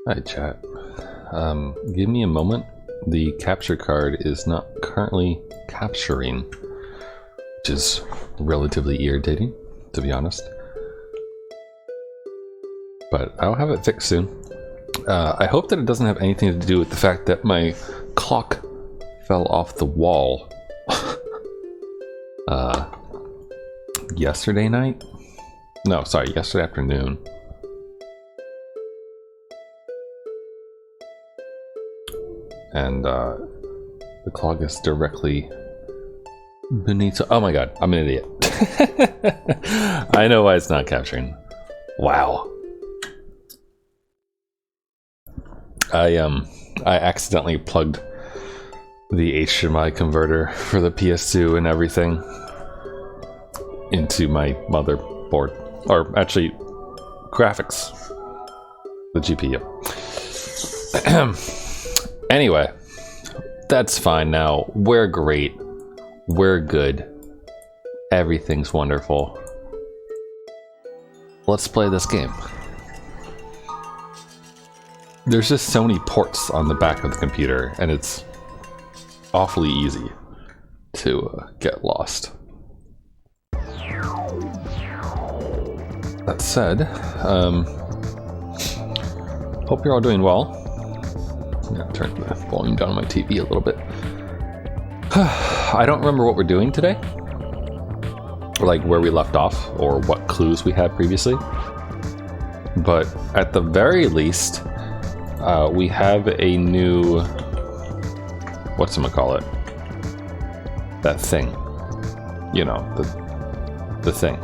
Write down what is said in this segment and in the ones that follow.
Hi, chat. Give me a moment. The capture card is not currently capturing, which is relatively irritating, to be honest. But I'll have it fixed soon. I hope that it doesn't have anything to do with the fact that my clock fell off the wall yesterday night? No, sorry, yesterday afternoon. And the clock is directly beneath. Oh my god, I'm an idiot. I know why it's not capturing. Wow. I accidentally plugged the HDMI converter for the PS2 and everything into my motherboard, or actually graphics, the GPU. Anyway, that's fine now. We're great. We're good. Everything's wonderful. Let's play this game. There's just so many ports on the back of the computer, and it's awfully easy to get lost. That said, hope you're all doing well. I'm gonna turn the volume down on my TV a little bit. I don't remember what we're doing today, or like where we left off, or what clues we had previously. But at the very least, we have a new, whatchamacallit, that thing, you know, the thing.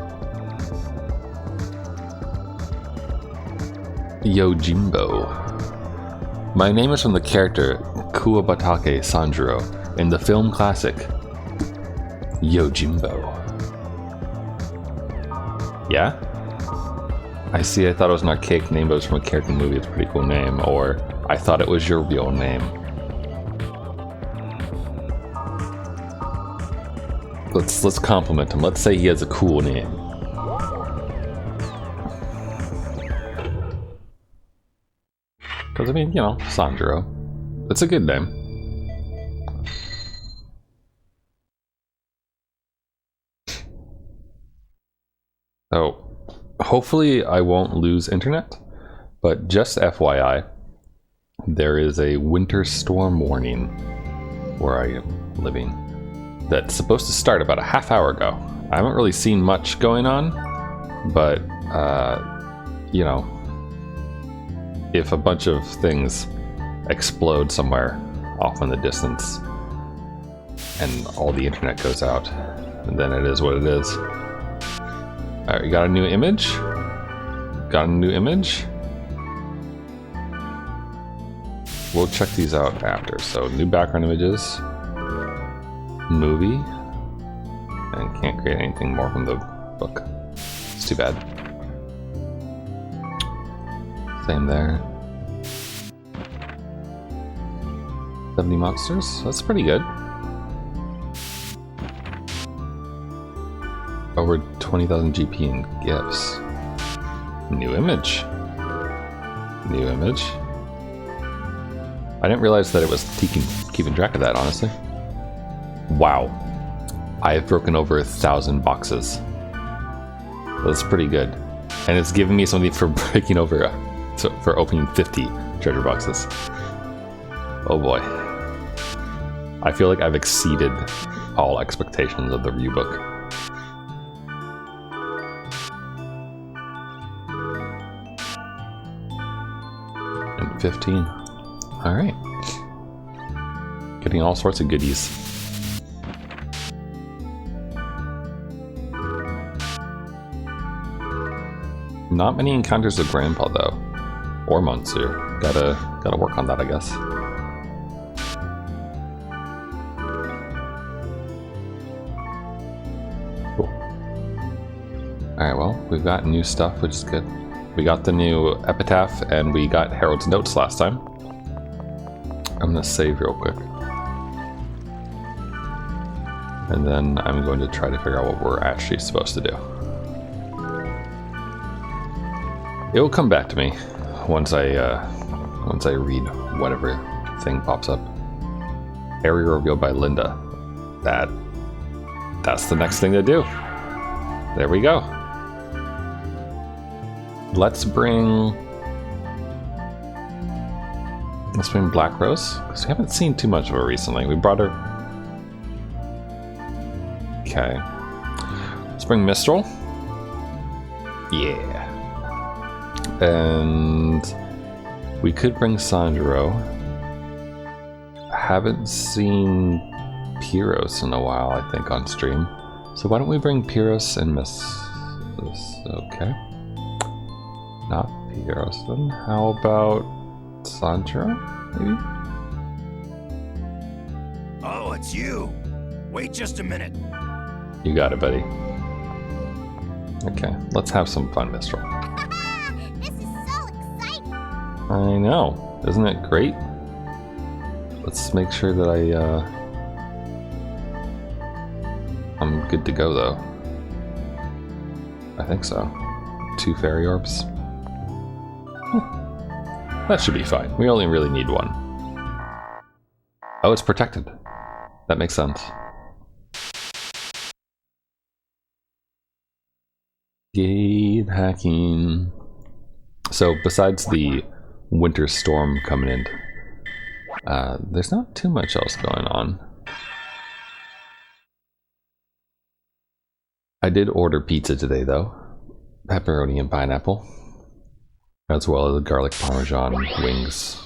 Yojimbo. My name is from the character Kuwabatake Sanjuro in the film classic Yojimbo. Yeah? I see, I thought it was an archaic name, but it was from a character movie. It's a pretty cool name. Or, I thought it was your real name. Let's compliment him. Let's say he has a cool name. Because, I mean, you know, Sanjuro. It's a good name. So, hopefully I won't lose internet, but just FYI, there is a winter storm warning where I am living that's supposed to start about a half hour ago. I haven't really seen much going on, but, you know, if a bunch of things explode somewhere off in the distance and all the internet goes out, then it is what it is. Alright, we got a new image. Got a new image. We'll check these out after. So, new background images. Movie. And can't create anything more from the book. It's too bad. Same there. 70 monsters. That's pretty good. Over 20,000 GP in gifts. New image. New image. I didn't realize that it was keeping track of that, honestly. Wow. I have broken over 1,000 boxes. That's pretty good. And it's giving me something for breaking over, for opening 50 treasure boxes. Oh boy. I feel like I've exceeded all expectations of the review book. And 15. Alright. Getting all sorts of goodies. Not many encounters with Grandpa though. Or Monsieur. Gotta work on that, I guess. Cool. Alright, well, we've got new stuff, which is good. We got the new Epitaph, and we got Harold's Notes last time. I'm gonna save real quick. And then I'm going to try to figure out what we're actually supposed to do. It will come back to me once I once I read whatever thing pops up. Area revealed by Linda. That's the next thing to do. There we go. Let's bring Black Rose, because we haven't seen too much of her recently. We brought her. Okay. Let's bring Mistral. Yeah. And we could bring Sandro. Haven't seen Pyros in a while, I think, on stream. So why don't we bring Pyros and Miss... Okay. Not Pyros, then. How about Sandro, maybe? Oh, it's you. Wait just a minute. You got it, buddy. Okay, let's have some fun, Mistral. This is so exciting! I know. Isn't it great? Let's make sure that I'm good to go, though. I think so. 2 fairy orbs. That should be fine. We only really need 1. Oh, it's protected. That makes sense. Gate hacking. So besides the winter storm coming in, there's not too much else going on. I did order pizza today though. Pepperoni and pineapple. As well as garlic parmesan wings,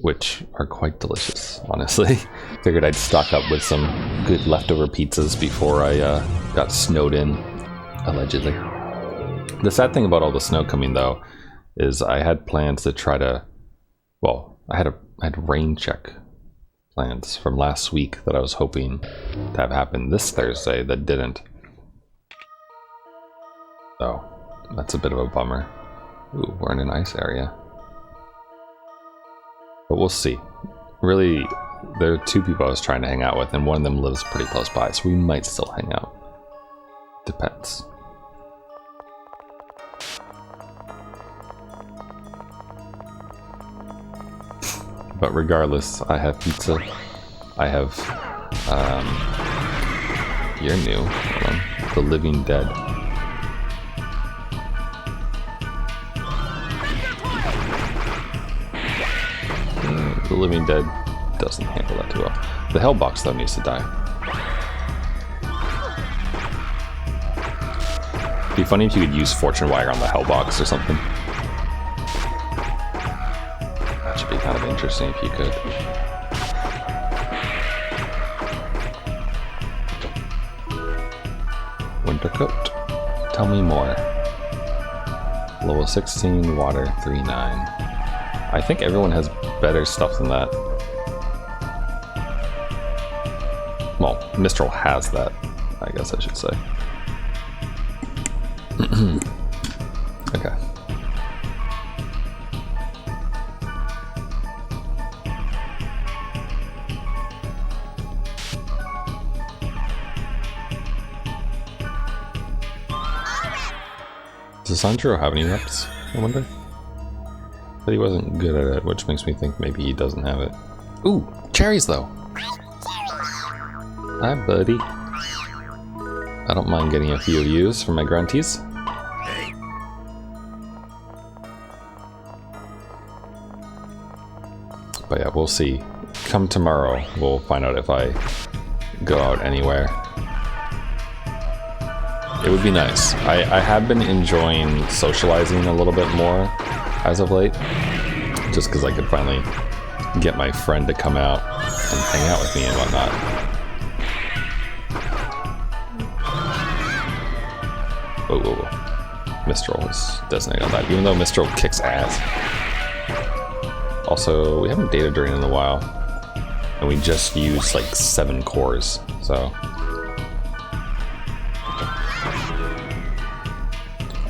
which are quite delicious, honestly. Figured I'd stock up with some good leftover pizzas before I got snowed in, allegedly. The sad thing about all the snow coming, though, is I had plans to try to... Well, I had rain check plans from last week that I was hoping to have happen this Thursday that didn't. So, that's a bit of a bummer. Ooh, we're in an ice area. But we'll see. Really, there are 2 people I was trying to hang out with, and one of them lives pretty close by, so we might still hang out. Depends. But regardless, I have pizza. I have, you're new. Hold on. The Living Dead. The Living Dead doesn't handle that too well. The Hellbox, though, needs to die. It'd be funny if you could use Fortune Wire on the Hellbox or something. That should be kind of interesting if you could. Winter Coat. Tell me more. Level 16, water 3-9. I think everyone has better stuff than that. Well, Mistral has that, I guess I should say. Okay. Does Sandro have any reps, I wonder? But he wasn't good at it, which makes me think maybe he doesn't have it. Ooh, cherries though! Hi, buddy. I don't mind getting a few of yous for my grunties. Hey. But yeah, we'll see. Come tomorrow, we'll find out if I go out anywhere. It would be nice. I have been enjoying socializing a little bit more as of late, just because I could finally get my friend to come out and hang out with me and whatnot. Whoa, whoa, whoa. Mistral is designated on that, even though Mistral kicks ass. Also, we haven't data drained in a while, and we just used like 7 cores, so.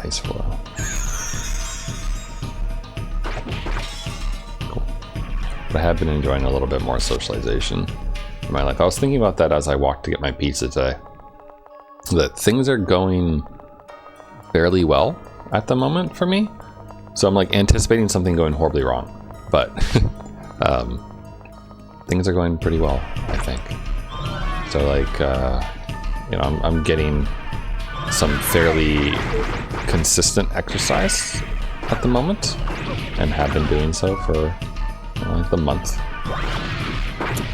Ice flow. But I have been enjoying a little bit more socialization in my life. I was thinking about that as I walked to get my pizza today. That things are going fairly well at the moment for me. So I'm like anticipating something going horribly wrong. But things are going pretty well, I think. So like, you know, I'm getting some fairly consistent exercise at the moment, and have been doing so for like the month.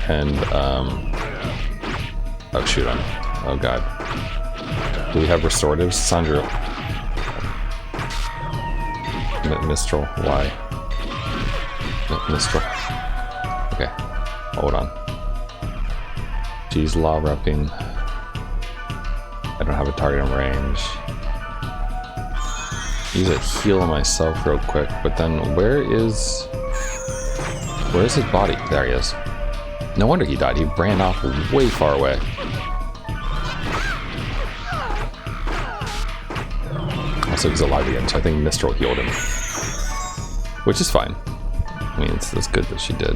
And oh shoot, oh god. Do we have restoratives? Sandra. Mistral, why? Mistral. Okay, hold on. She's law repping. I don't have a target in range. Use a heal on myself real quick, but then where's his body? There he is. No wonder he died. He ran off way far away. Also, he's alive again, so I think Mistral healed him. Which is fine. I mean, it's good that she did.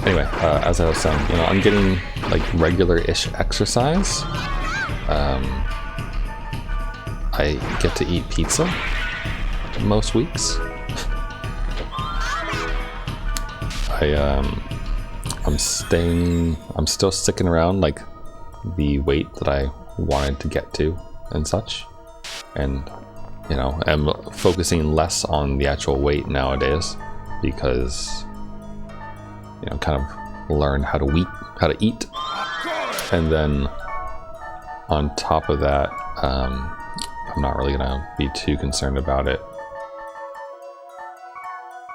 Anyway, as I was saying, you know, I'm getting like regular-ish exercise. I get to eat pizza most weeks. I'm still sticking around like the weight that I wanted to get to and such, and you know, I'm focusing less on the actual weight nowadays because, you know, kind of learn how to eat, and then on top of that, I'm not really gonna be too concerned about it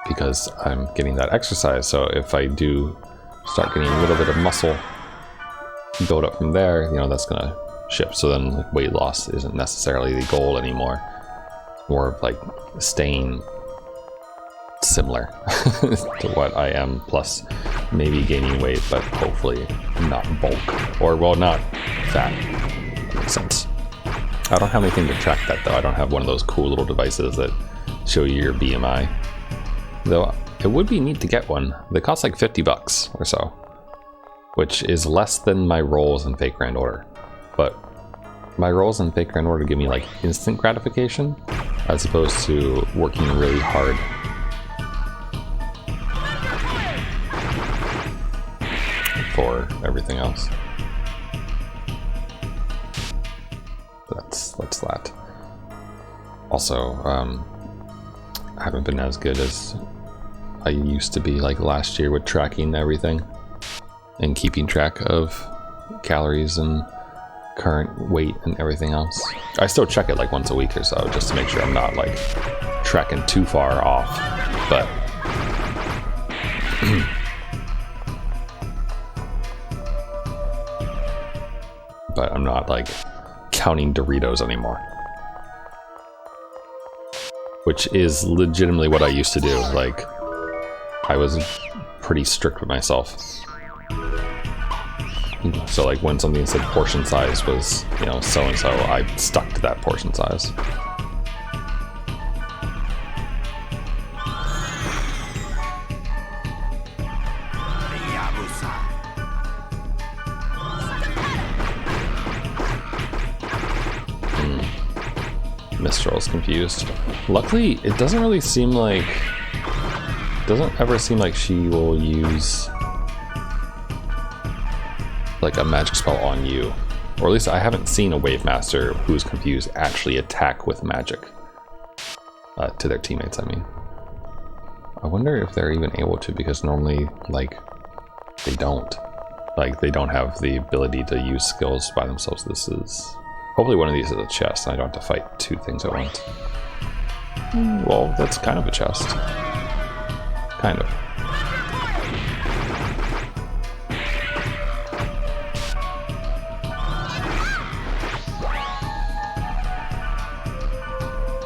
because I'm getting that exercise. So if I do start getting a little bit of muscle build up from there, you know, that's gonna shift. So then like, weight loss isn't necessarily the goal anymore. More of like staying similar to what I am, plus maybe gaining weight, but hopefully not bulk, or well, not fat. That makes sense. I don't have anything to track that though. I don't have one of those cool little devices that show you your BMI. Though it would be neat to get one. They cost like $50 or so, which is less than my rolls in Fake Grand Order. But my rolls in Fake Grand Order give me like instant gratification, as opposed to working really hard. For everything else. That's that. Also, I haven't been as good as I used to be like last year with tracking everything and keeping track of calories and current weight and everything else. I still check it like once a week or so just to make sure I'm not like tracking too far off, but but I'm not like counting Doritos anymore, which is legitimately what I used to do. Like, I was pretty strict with myself. So like when something said portion size was, you know, so and so, I stuck to that portion size. Mistral's confused. Luckily, it doesn't really seem like, doesn't ever seem like she will use like a magic spell on you, or at least I haven't seen a Wave Master who's confused actually attack with magic to their teammates. I mean, I wonder if they're even able to, because normally like they don't have the ability to use skills by themselves. This is hopefully one of these is a chest, and I don't have to fight two things at once. Well, that's kind of a chest. Kind of.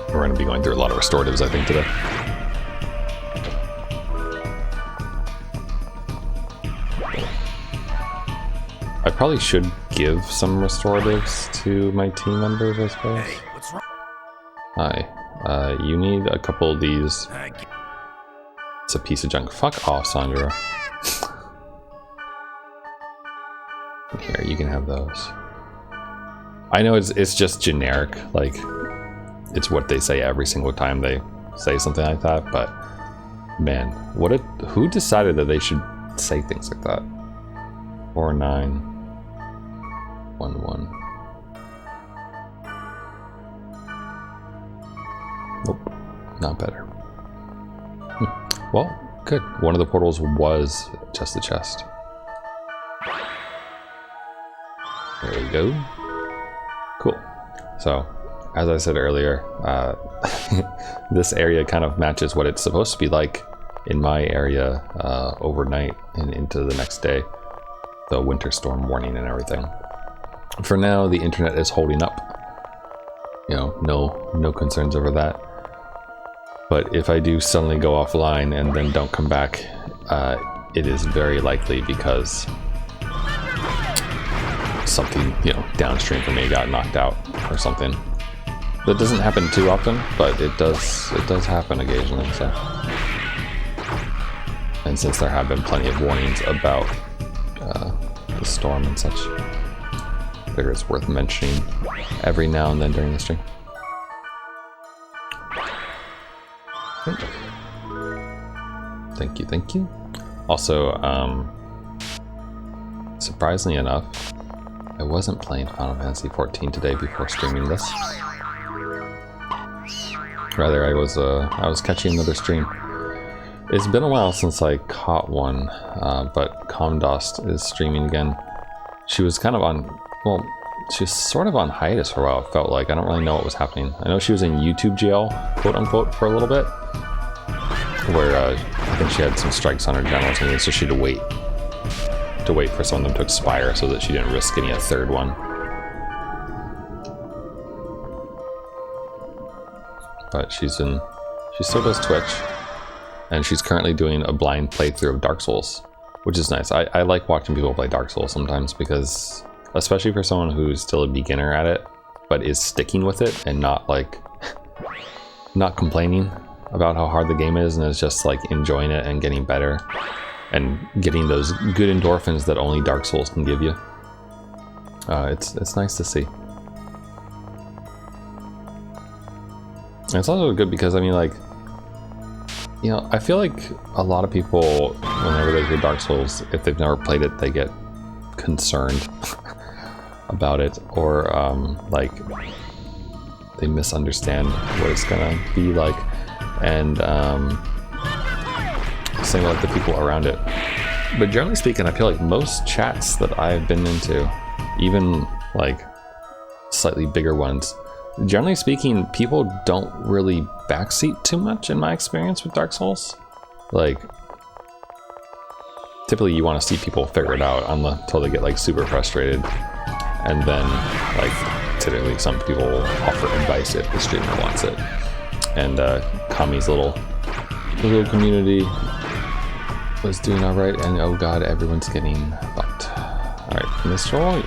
We're going to be going through a lot of restoratives, I think, today. I probably should give some restoratives to my team members, I suppose. Hey, what's wrong? Hi. You need a couple of these. It's a piece of junk. Fuck off, Sandra. Here, you can have those. I know it's just generic, like, it's what they say every single time they say something like that, but Man, who decided that they should say things like that? 4911. Nope, not better. Well, good. One of the portals was just a chest. There we go. Cool. So, as I said earlier, this area kind of matches what it's supposed to be like in my area overnight and into the next day. The winter storm warning and everything. For now, the internet is holding up. You know, no concerns over that. But if I do suddenly go offline and then don't come back, it is very likely because something, you know, downstream from me got knocked out or something. That doesn't happen too often, but it does happen occasionally. So, and since there have been plenty of warnings about the storm and such, I figure it's worth mentioning every now and then during the stream. Thank you, thank you. Also, surprisingly enough, I wasn't playing Final Fantasy XIV today before streaming this. Rather, I was catching another stream. It's been a while since I caught one, but Comdost is streaming again. She was kind of on, well, she was sort of on hiatus for a while, it felt like. I don't really know what was happening. I know she was in YouTube jail, quote unquote, for a little bit, where I think she had some strikes on her channel or something, so she had to wait for some of them to expire so that she didn't risk getting a third one. But she still does Twitch, and she's currently doing a blind playthrough of Dark Souls, which is nice. I like watching people play Dark Souls sometimes because, especially for someone who's still a beginner at it, but is sticking with it and not like, not complaining about how hard the game is and is just like enjoying it and getting better and getting those good endorphins that only Dark Souls can give you. It's nice to see. And it's also good because, I mean, like, you know, I feel like a lot of people, whenever they hear Dark Souls, if they've never played it, they get concerned about it, or like they misunderstand what it's gonna be like, and same with like the people around it. But generally speaking, I feel like most chats that I've been into, even like slightly bigger ones, generally speaking, people don't really backseat too much in my experience with Dark Souls. Like, typically you want to see people figure it out until they get like super frustrated, and then like typically some people will offer advice if the streamer wants it. And Kami's little community was doing all right, and oh god, everyone's getting fucked. All right, Mistral,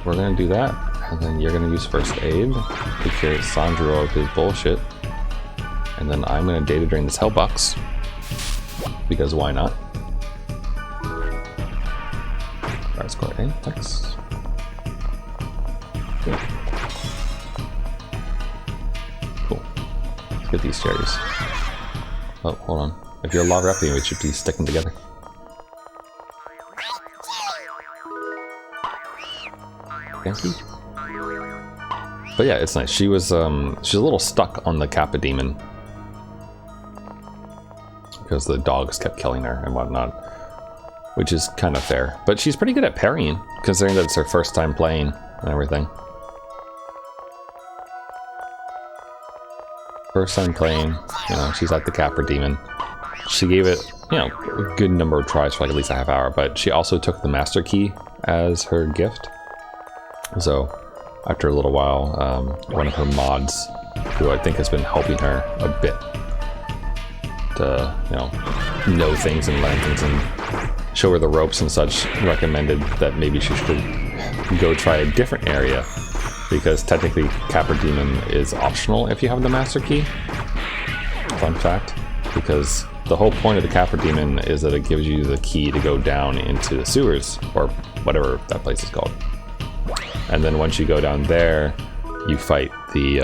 we're gonna do that, and then you're gonna use first aid to cure Sandro of his bullshit, and then I'm gonna data drain this hellbox because why not? Alright, score A, thanks. Good. Cool. Let's get these cherries. Oh, hold on. If you're a lava raptor, we should be sticking together. Thank you. But yeah, it's nice. She was she's a little stuck on the Kappa demon because the dogs kept killing her and whatnot, which is kind of fair. But she's pretty good at parrying, considering that it's her first time playing and everything. First time playing, you know, she's like the Kappa demon. She gave it, you know, a good number of tries for like at least a half hour, but she also took the master key as her gift. So after a little while, one of her mods, who I think has been helping her a bit to, you know things and learn things and show her the ropes and such, recommended that maybe she should go try a different area, because technically Kappa Demon is optional if you have the master key. Fun fact, because the whole point of the Kappa Demon is that it gives you the key to go down into the sewers, or whatever that place is called. And then once you go down there, you fight the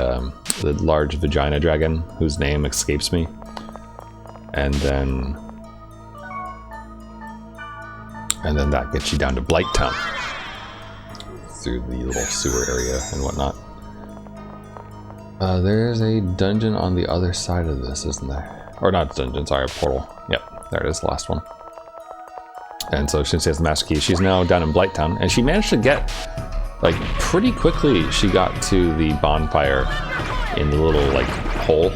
large vagina dragon, whose name escapes me. And then that gets you down to Blighttown through the little sewer area and whatnot. There's a dungeon on the other side of this, isn't there? Or not dungeon, sorry, a portal. Yep, there it is, the last one. And so since she has the master key, she's now down in Blighttown, and she managed to get, like, pretty quickly she got to the bonfire in the little, like, hole.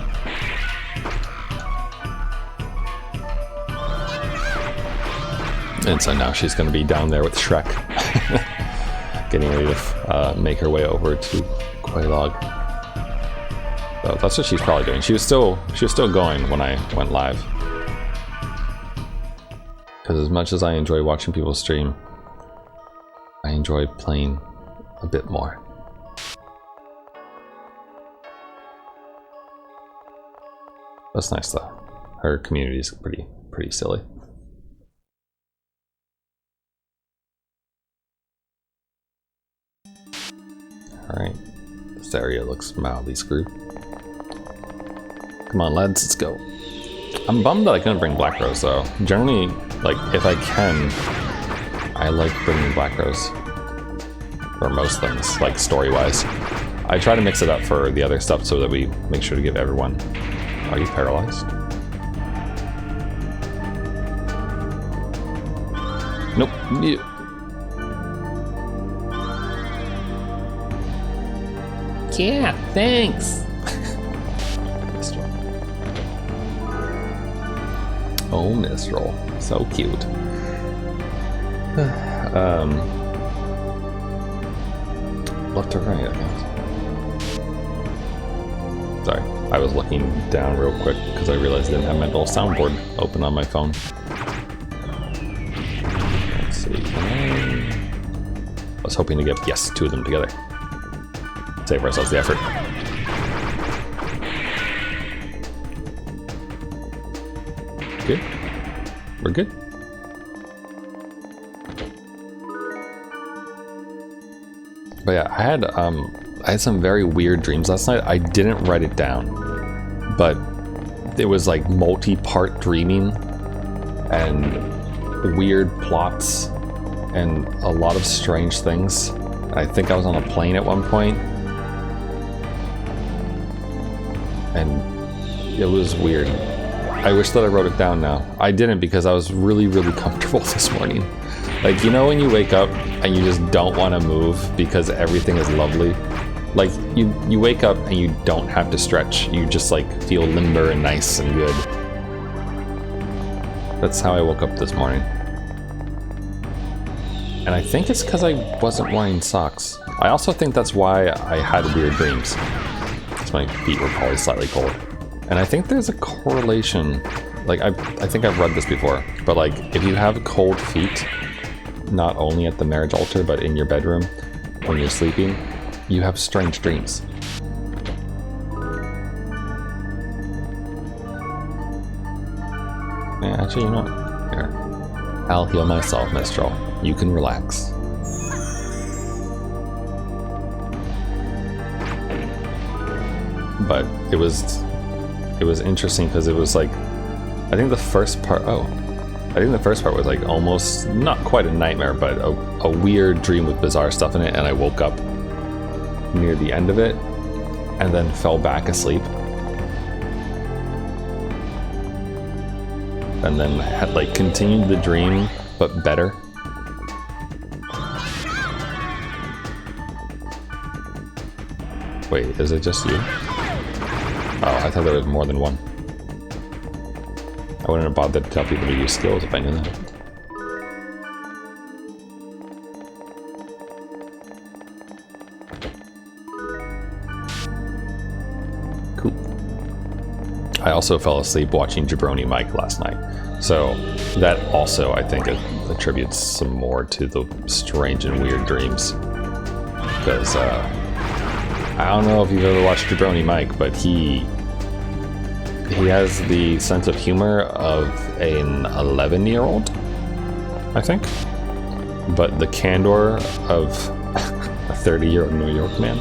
And so now she's going to be down there with Shrek, getting ready to make her way over to Quelaag. So that's what she's probably doing. She was still going when I went live. Because as much as I enjoy watching people stream, I enjoy playing a bit more. That's nice though. Her community is pretty silly. Alright, this area looks mildly screwed. Come on lads, let's go. I'm bummed that I couldn't bring Black Rose though. Generally, like, if I can, I like bringing Black Rose. For most things, like story-wise. I try to mix it up for the other stuff so that we make sure to give everyone... Are you paralyzed? Nope. Yeah, thanks. Oh, Mistral. So cute. Left to right, I guess. Sorry, I was looking down real quick because I realized I didn't have my little soundboard open on my phone. Let's see. I was hoping to get, yes, 2 of them together. Save ourselves the effort. Good. We're good. But yeah, I had some very weird dreams last night. I didn't write it down, but it was like multi-part dreaming and weird plots and a lot of strange things. I think I was on a plane at one point, and it was weird. I wish that I wrote it down now. I didn't because I was really, really comfortable this morning. Like, you know when you wake up and you just don't want to move because everything is lovely? Like, you wake up and you don't have to stretch. You just, like, feel limber and nice and good. That's how I woke up this morning. And I think it's because I wasn't wearing socks. I also think that's why I had weird dreams. Because my feet were probably slightly cold. And I think there's a correlation, like I think I've read this before, but like if you have cold feet, not only at the marriage altar, but in your bedroom when you're sleeping, you have strange dreams. Yeah, actually, you know what? Here. I'll heal myself, Mistral. You can relax. But it was interesting because it was like, I think the first part was like almost not quite a nightmare, but a weird dream with bizarre stuff in it, and I woke up near the end of it and then fell back asleep. And then had like continued the dream, but better. Wait, is it just you? Oh, I thought there was more than one. I wouldn't have bothered to tell people to use skills if I knew that. Cool. I also fell asleep watching Jabroni Mike last night. So that also, I think, attributes some more to the strange and weird dreams. Because, I don't know if you've ever watched Jabroni Mike, but he has the sense of humor of an 11-year-old, I think. But the candor of a 30-year-old New York man.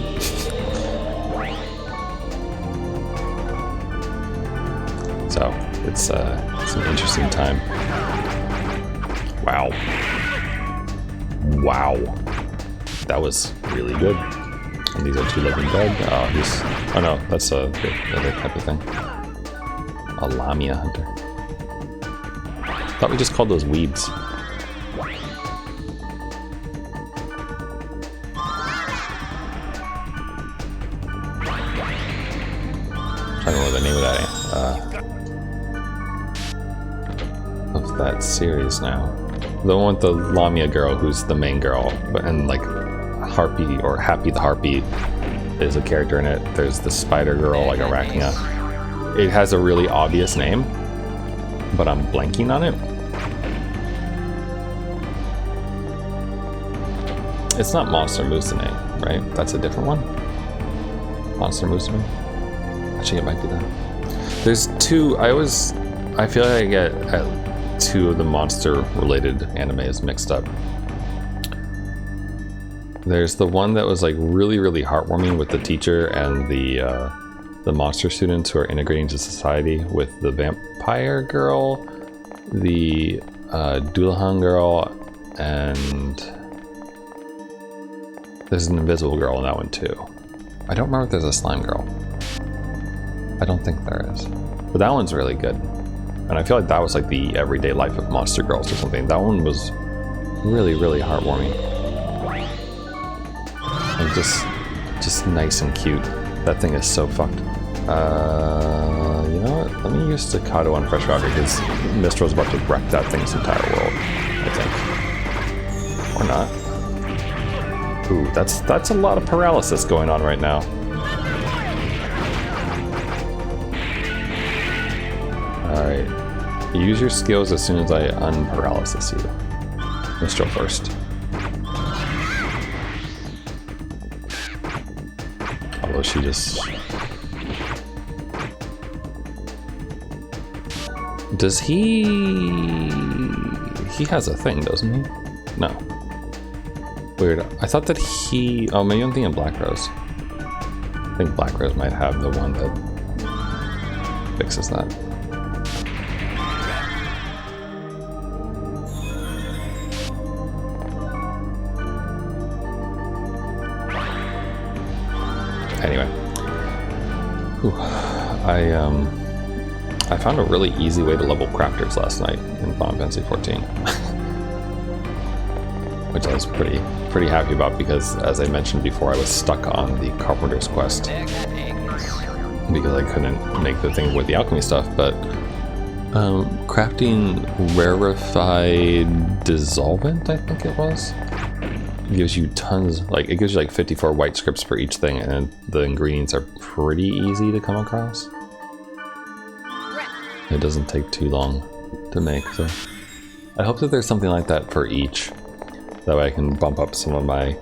So, it's an interesting time. Wow. Wow. That was really good. And these are 2 living dead. Oh no, that's the other type of thing. A Lamia hunter. Thought we just called those weebs. I don't know the name of that series now. The one with the Lamia girl, who's the main girl, and like Harpy or Happy the Harpy is a character in it. There's the Spider Girl, like Arachnia. It has a really obvious name, but I'm blanking on it. It's not Monster Musume, right? That's a different one. Monster Musume. Actually, it might be that. There's 2. I feel like I get 2 of the monster-related animes mixed up. There's the one that was like really, really heartwarming with the teacher and the monster students who are integrating to society, with the vampire girl, the Dullahan girl, and there's an invisible girl in that one too. I don't remember if there's a slime girl. I don't think there is. But that one's really good. And I feel like that was like the everyday life of monster girls or something. That one was really, really heartwarming. And just nice and cute. That thing is so fucked. You know what? Let me use Staccato on Fresh Water because Mistral's about to wreck that thing's entire world, I think. Or not. Ooh, that's a lot of paralysis going on right now. Alright. Use your skills as soon as I unparalysis you. Mistral first. Although she just... Does he... He has a thing, doesn't he? No. Weird. I thought that he... Oh, maybe I'm thinking Black Rose. I think Black Rose might have the one that fixes that. Anyway. Whew. I found a really easy way to level crafters last night in Final Fantasy 14. Which I was pretty happy about because, as I mentioned before, I was stuck on the Carpenter's quest because I couldn't make the thing with the alchemy stuff. But crafting rarefied dissolvent, I think it was, gives you tons. Like it gives you like 54 white scripts for each thing, and the ingredients are pretty easy to come across. It doesn't take too long to make, so I hope that there's something like that for each. That way I can bump up some of my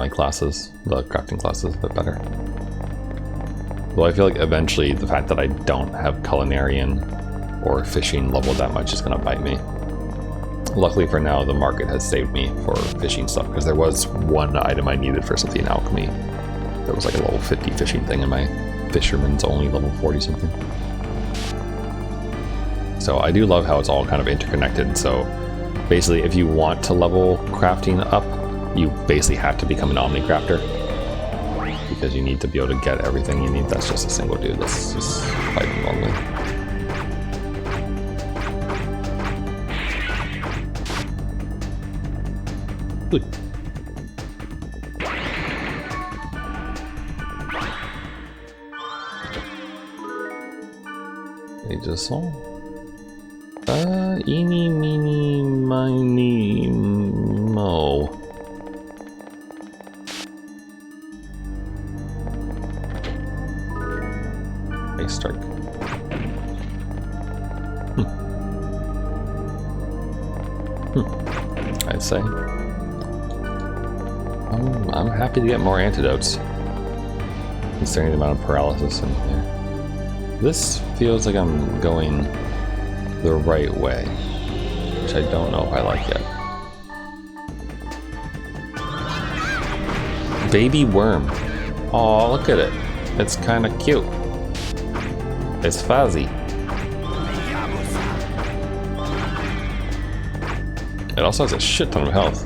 classes, the crafting classes, a bit better. Well, I feel like eventually the fact that I don't have culinarian or fishing leveled that much is going to bite me. Luckily for now, the market has saved me for fishing stuff, because there was one item I needed for something in alchemy. There was like a level 50 fishing thing in my fisherman's only level 40 something. So I do love how it's all kind of interconnected. So basically, if you want to level crafting up, you basically have to become an Omni-Crafter, because you need to be able to get everything you need. That's just a single dude that's just fighting normally. Good. They just saw. Eeny, meeny, miny, mo. Face strike. I'd say. I'm happy to get more antidotes, considering the amount of paralysis in here. This feels like I'm going the right way, which I don't know if I like yet. Baby worm. Oh, look at it. It's kind of cute. It's fuzzy. It also has a shit ton of health.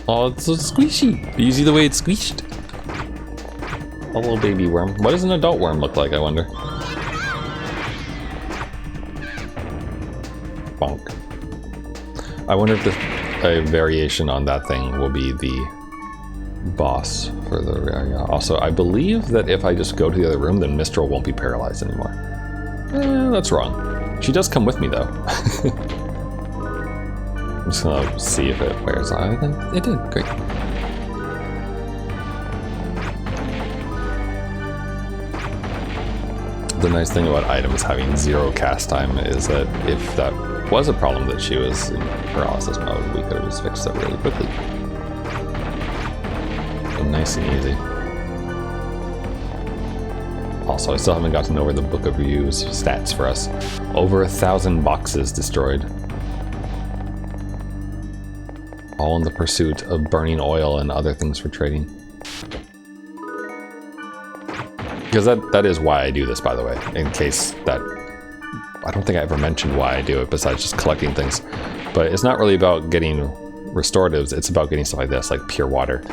Oh, it's so squishy. You see the way it's squished? A little baby worm. What does an adult worm look like, I wonder? Bonk. I wonder if a variation on that thing will be the boss for the area. Also, I believe that if I just go to the other room, then Mistral won't be paralyzed anymore. That's wrong. She does come with me, though. I'm just gonna see if it wears out. I think it did. Great. The nice thing about items having 0 cast time is that if that was a problem that she was in paralysis mode, we could have just fixed it really quickly. So nice and easy. Also, I still haven't gotten over the Book of Reviews stats for us. Over 1,000 boxes destroyed. All in the pursuit of burning oil and other things for trading. Because that is why I do this, by the way, in case that... I don't think I ever mentioned why I do it besides just collecting things. But it's not really about getting restoratives, it's about getting stuff like this, like pure water.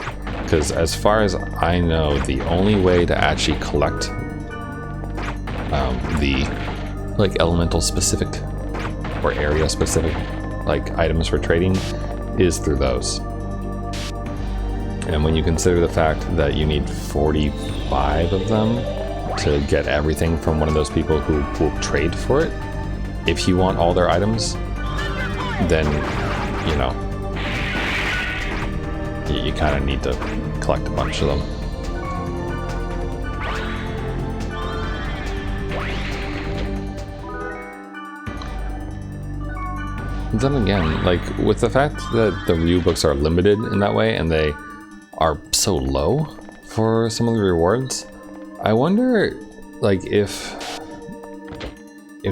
Because as far as I know, the only way to actually collect the like elemental specific or area specific like items for trading is through those. And when you consider the fact that you need 45 of them to get everything from one of those people who will trade for it, if you want all their items, then, you know, you kind of need to collect a bunch of them. Then again, like, with the fact that the review books are limited in that way, and they are so low for some of the rewards, I wonder, like, if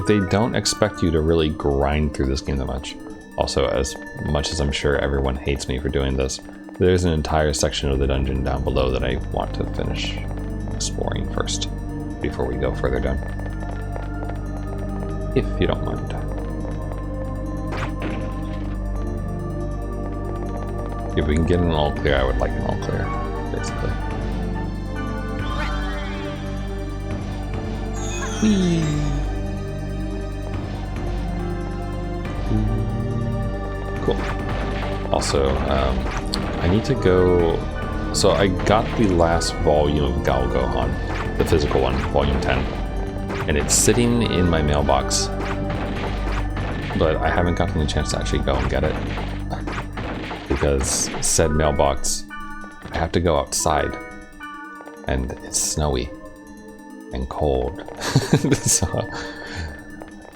they don't expect you to really grind through this game that much. Also, as much as I'm sure everyone hates me for doing this, there's an entire section of the dungeon down below that I want to finish exploring first, before we go further down. If you don't mind. If we can get an all clear, I would like an all clear, basically. Whee! Cool. Also, I need to go... So I got the last volume of Gal Gohan, the physical one, volume 10. And it's sitting in my mailbox. But I haven't gotten a chance to actually go and get it. Because said mailbox, I have to go outside. And it's snowy. And cold. So,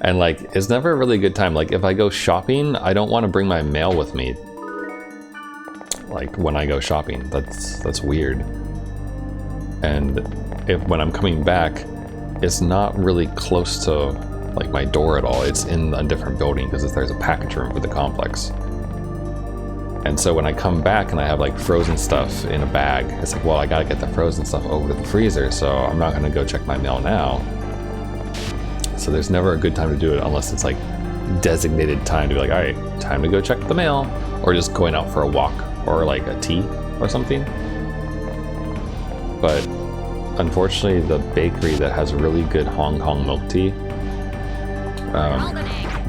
and like, it's never a really good time. Like, if I go shopping, I don't want to bring my mail with me. Like, when I go shopping, that's weird. And when I'm coming back, it's not really close to like my door at all. It's in a different building because there's a package room for the complex. And so when I come back and I have like frozen stuff in a bag, it's like, well, I gotta get the frozen stuff over to the freezer, so I'm not gonna go check my mail now. So there's never a good time to do it unless it's like designated time to be like, all right, time to go check the mail, or just going out for a walk or like a tea or something. But unfortunately, the bakery that has really good Hong Kong milk tea,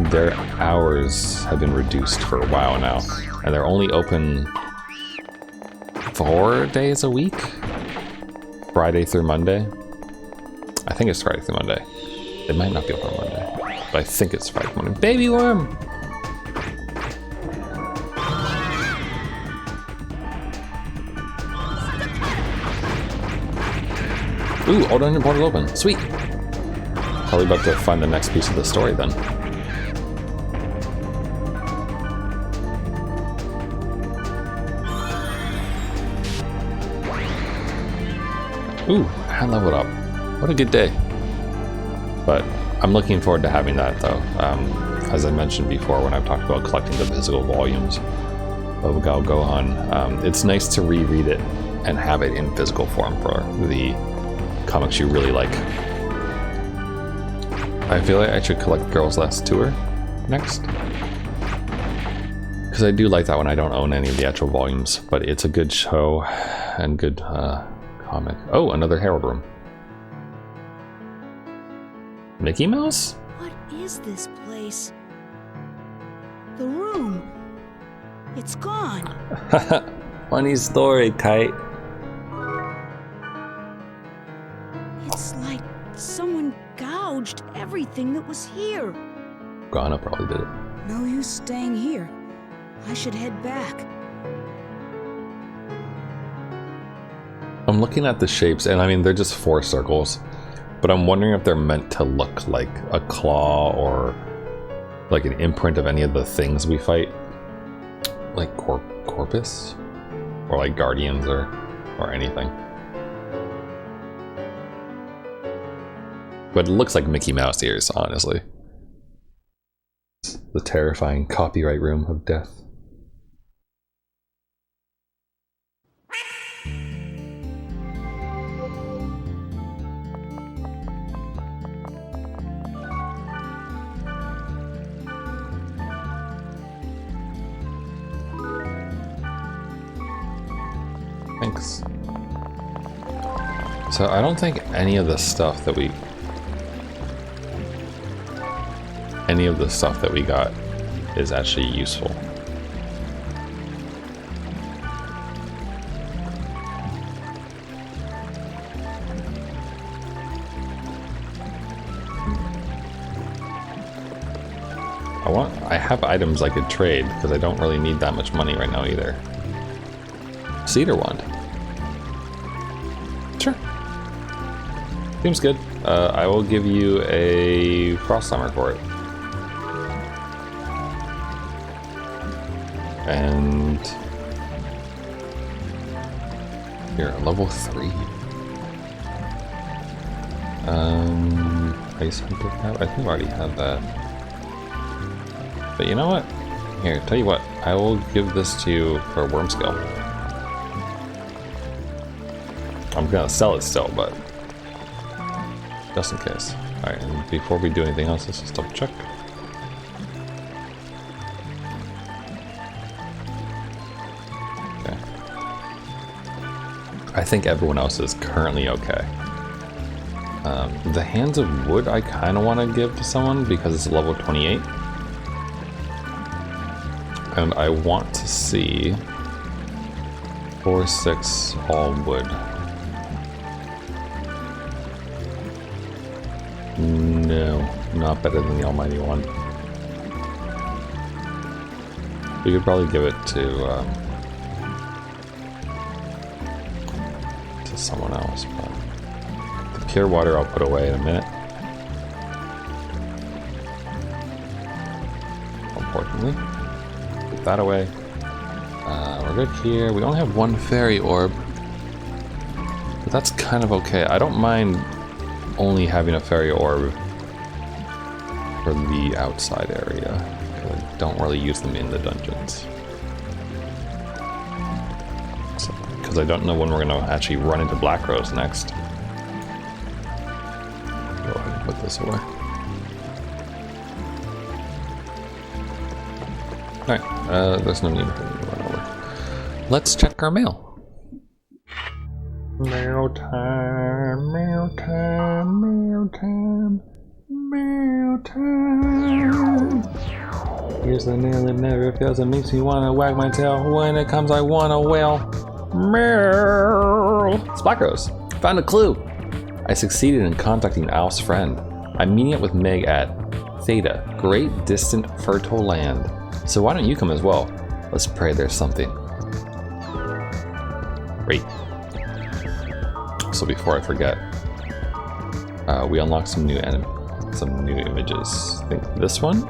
their hours have been reduced for a while now, and they're only open 4 days a week, Friday through Monday. I think it's Friday through Monday. It might not be open on Monday, but I think it's Friday through Monday. Baby worm! Ooh, all dungeon portal open. Sweet. Probably about to find the next piece of the story then. Ooh, I leveled up. What a good day. But I'm looking forward to having that though. As I mentioned before when I've talked about collecting the physical volumes of Gal Gohan, it's nice to reread it and have it in physical form for the comics you really like. I feel like I should collect Girls Last Tour next. Because I do like that one. I don't own any of the actual volumes, but it's a good show and good comic. Oh, another Herald room. Mickey Mouse? What is this place? The room. It's gone. Funny story, Kite. It's like someone gouged everything that was here. Ghana probably did it. No use staying here. I should head back. I'm looking at the shapes, and I mean, they're just 4 circles. But I'm wondering if they're meant to look like a claw or like an imprint of any of the things we fight. Like Corpus? Or like Guardians or anything. But it looks like Mickey Mouse ears, honestly. The terrifying copyright room of death. Thanks. So I don't think any of the stuff that we got is actually useful. I have items I could trade because I don't really need that much money right now either. Cedar wand. Sure. Seems good. I will give you a frost armor for it. And here, level 3. Ice Hunter cap? I think I already have that. But you know what? Here, tell you what, I will give this to you for worm skill. I'm gonna sell it still, but just in case. Alright, and before we do anything else, let's just double check. Okay. I think everyone else is currently okay. The Hands of Wood I kind of want to give to someone because it's level 28. And I want to see 4/6 all wood. No, not better than the Almighty One. We could probably give it to someone else, but the pure water I'll put away in a minute. Importantly, put that away. We're good here. We only have 1 fairy orb, but that's kind of okay. I don't mind only having a fairy orb for the outside area. I don't really use them in the dungeons. Because I don't know when we're going to actually run into Black Rose next. Go ahead and put this away. Alright, there's no need for me to run over. Let's check our mail. Mail time, mail time, mail time, mail time. Here's the nail that never fails. It makes me wanna wag my tail. When it comes, I wanna wail. Meow. It's Black Rose. Found a clue. I succeeded in contacting Alf's friend. I'm meeting up with Meg at Theta, great distant fertile land. So why don't you come as well? Let's pray there's something. Great. So before I forget, we unlocked some new images. I think this one?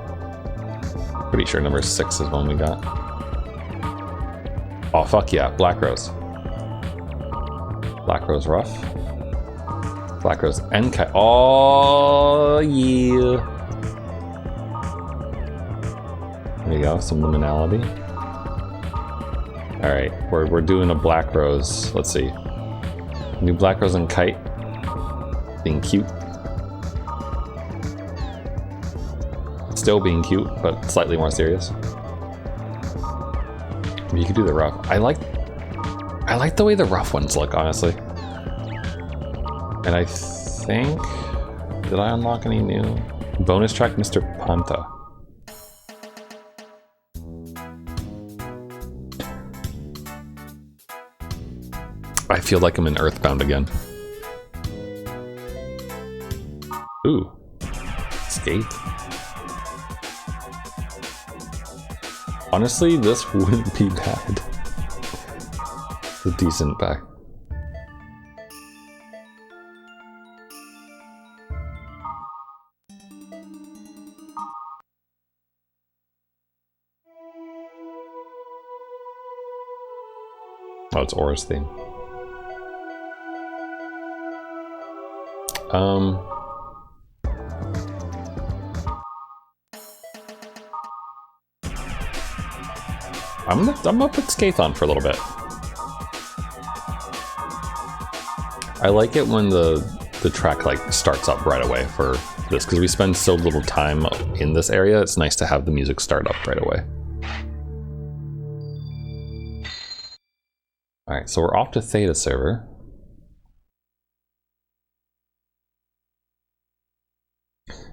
Pretty sure number 6 is one we got. Oh fuck yeah, Black Rose. Black Rose Rough. Black Rose and Kite. Oh yeah. There you go, some liminality. Alright, we're doing a Black Rose. Let's see. New Black Rose and Kite. Being cute. Still being cute, but slightly more serious. You could do the rough. I like the way the rough ones look, honestly. And I think, did I unlock any new bonus track, Mr. Panta? I feel like I'm in Earthbound again. Ooh, skate. Honestly, this wouldn't be bad. It's a decent back. Oh, it's Aura's theme. I'm gonna put Skaith on for a little bit. I like it when the track like starts up right away for this, because we spend so little time in this area. It's nice to have the music start up right away. All right, so we're off to Theta server.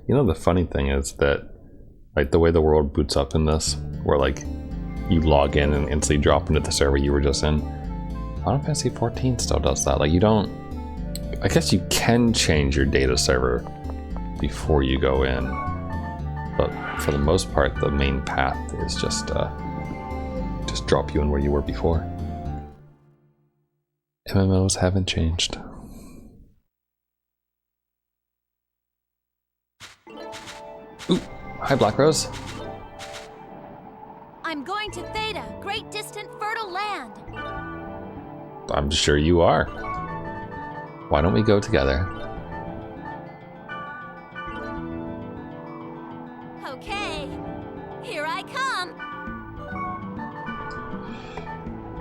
You know, the funny thing is that, like, the way the world boots up in this, where like you log in and instantly drop into the server you were just in. Final Fantasy 14 still does that. Like, you don't, I guess you can change your data server before you go in, but for the most part, the main path is just drop you in where you were before. MMOs haven't changed. Ooh, hi Black Rose. I'm going to Theta, great distant fertile land. I'm sure you are. Why don't we go together? Okay, here I come.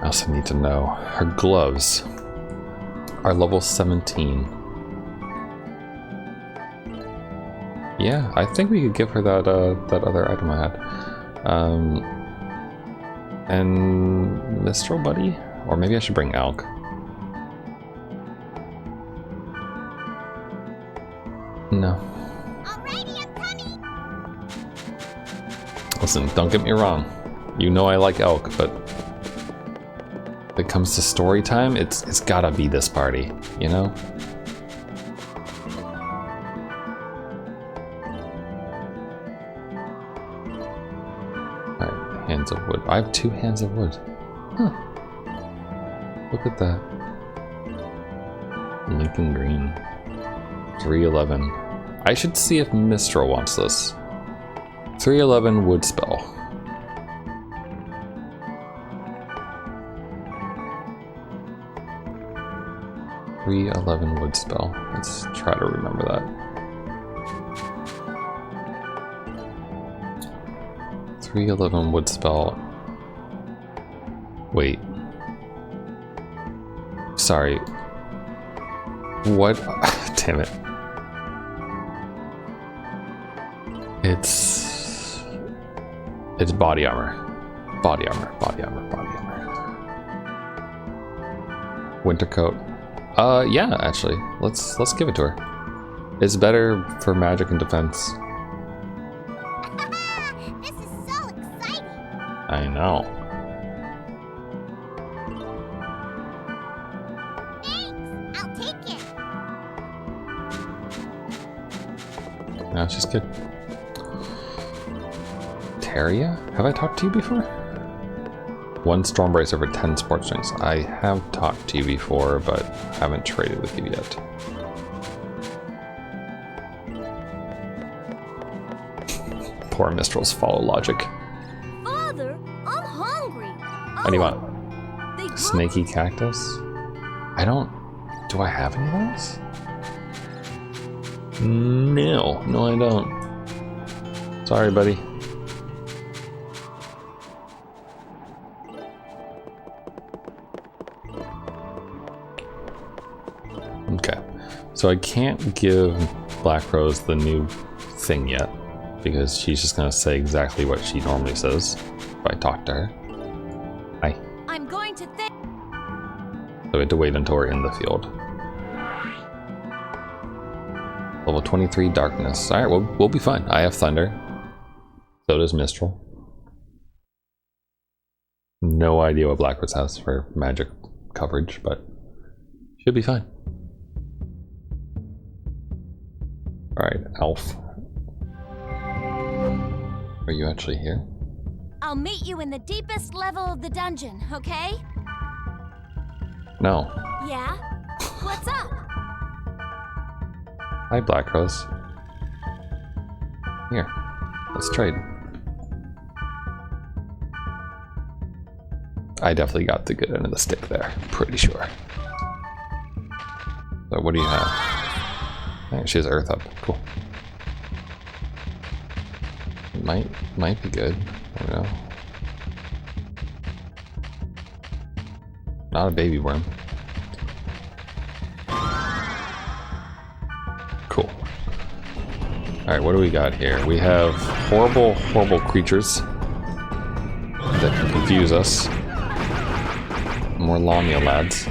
I also need to know, her gloves are level 17. Yeah, I think we could give her that that other item I had. And Mistral Buddy? Or maybe I should bring Alk. No. Alrighty, I'm coming. Listen, don't get me wrong. You know I like Elk, but if it comes to story time, it's gotta be this party, you know? Alright, hands of wood. I have 2 hands of wood. Huh. Look at that. Lincoln Green. 311. I should see if Mistral wants this. 311 wood spell. Wood spell. Let's try to remember that. 311 wood spell. Wait. Sorry. What? Damn it. It's body armor. Body armor. Winter coat. Yeah, actually. Let's give it to her. It's better for magic and defense. This is so exciting. I know. Thanks, I'll take it. No, she's good. Teria? Have I talked to you before? 1 storm brace over 10 sports drinks. I have talked to you before, but haven't traded with you yet. Poor Mistrals follow logic. Father, I'm hungry. What do you want? They grew- Snaky cactus? I don't... Do I have any of those? No. No, I don't. Sorry, buddy. Okay. So I can't give Black Rose the new thing yet, because she's just gonna say exactly what she normally says if I talk to her. Hi. I'm going to think. So we have to wait until we're in the field. Level 23 darkness. Alright, we'll be fine. I have thunder. So does Mistral. No idea what Blackwood's has for magic coverage, but should be fine. Alright, Alf. Are you actually here? I'll meet you in the deepest level of the dungeon, okay? No. Yeah? What's up? Hi, Black Rose. Here, let's trade. I definitely got the good end of the stick there, pretty sure. So what do you have? Hey, she has Earth up, cool. Might be good, I don't know. Not a baby worm. Cool. Alright, what do we got here? We have horrible, horrible creatures that can confuse us. More Lamia lads.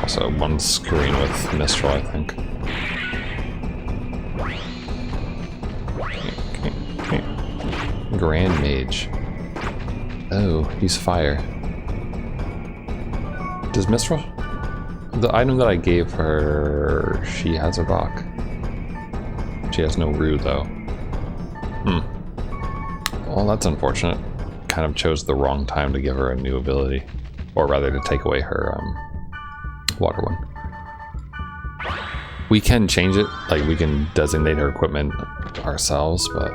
Also, one screen with Mistral, I think. Okay. Grand Mage. Oh, use fire. Does Mistral? The item that I gave her, she has a rock. She has no Rue, though. Well, that's unfortunate. Kind of chose the wrong time to give her a new ability. Or rather, to take away her, water one. We can change it, like we can designate her equipment ourselves, but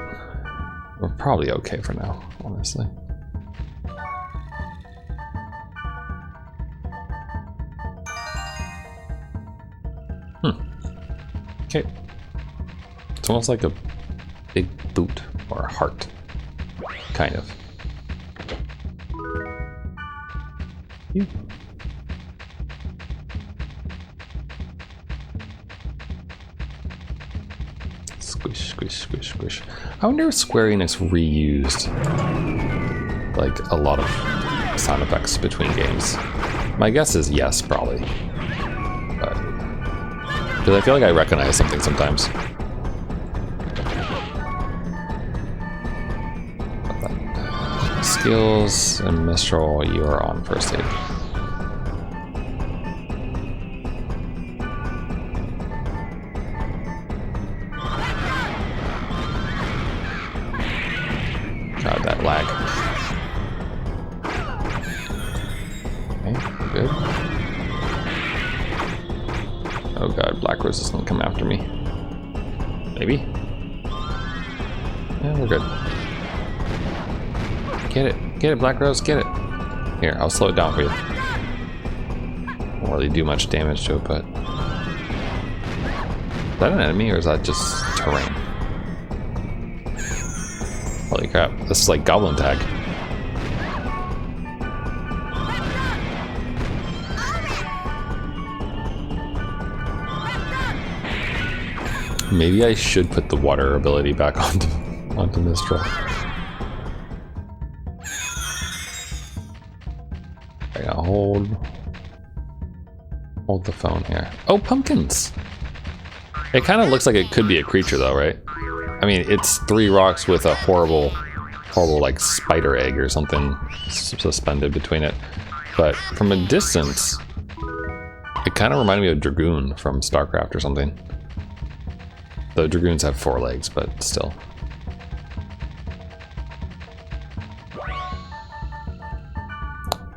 we're probably okay for now, honestly. Okay. It's almost like a big boot or a heart, kind of. You. Squish, squish, squish, squish. I wonder if Square Enix reused like a lot of sound effects between games. My guess is yes, probably. But because I feel like I recognize something sometimes. Skills and Mistral, you are on first aid. God, that lag. Okay, good. Oh god, Black Rose is gonna come after me. Maybe? Yeah, we're good. Get it, Black Rose, get it. Here, I'll slow it down for you. Won't really do much damage to it, but... Is that an enemy or is that just terrain? Holy crap, this is like Goblin Tag. Maybe I should put the water ability back onto Mistral. I gotta hold the phone here. Oh, pumpkins! It kind of looks like it could be a creature though, right? I mean, it's 3 rocks with a horrible like spider egg or something suspended between it. But from a distance, it kind of reminded me of Dragoon from StarCraft or something. Though Dragoons have 4 legs, but still.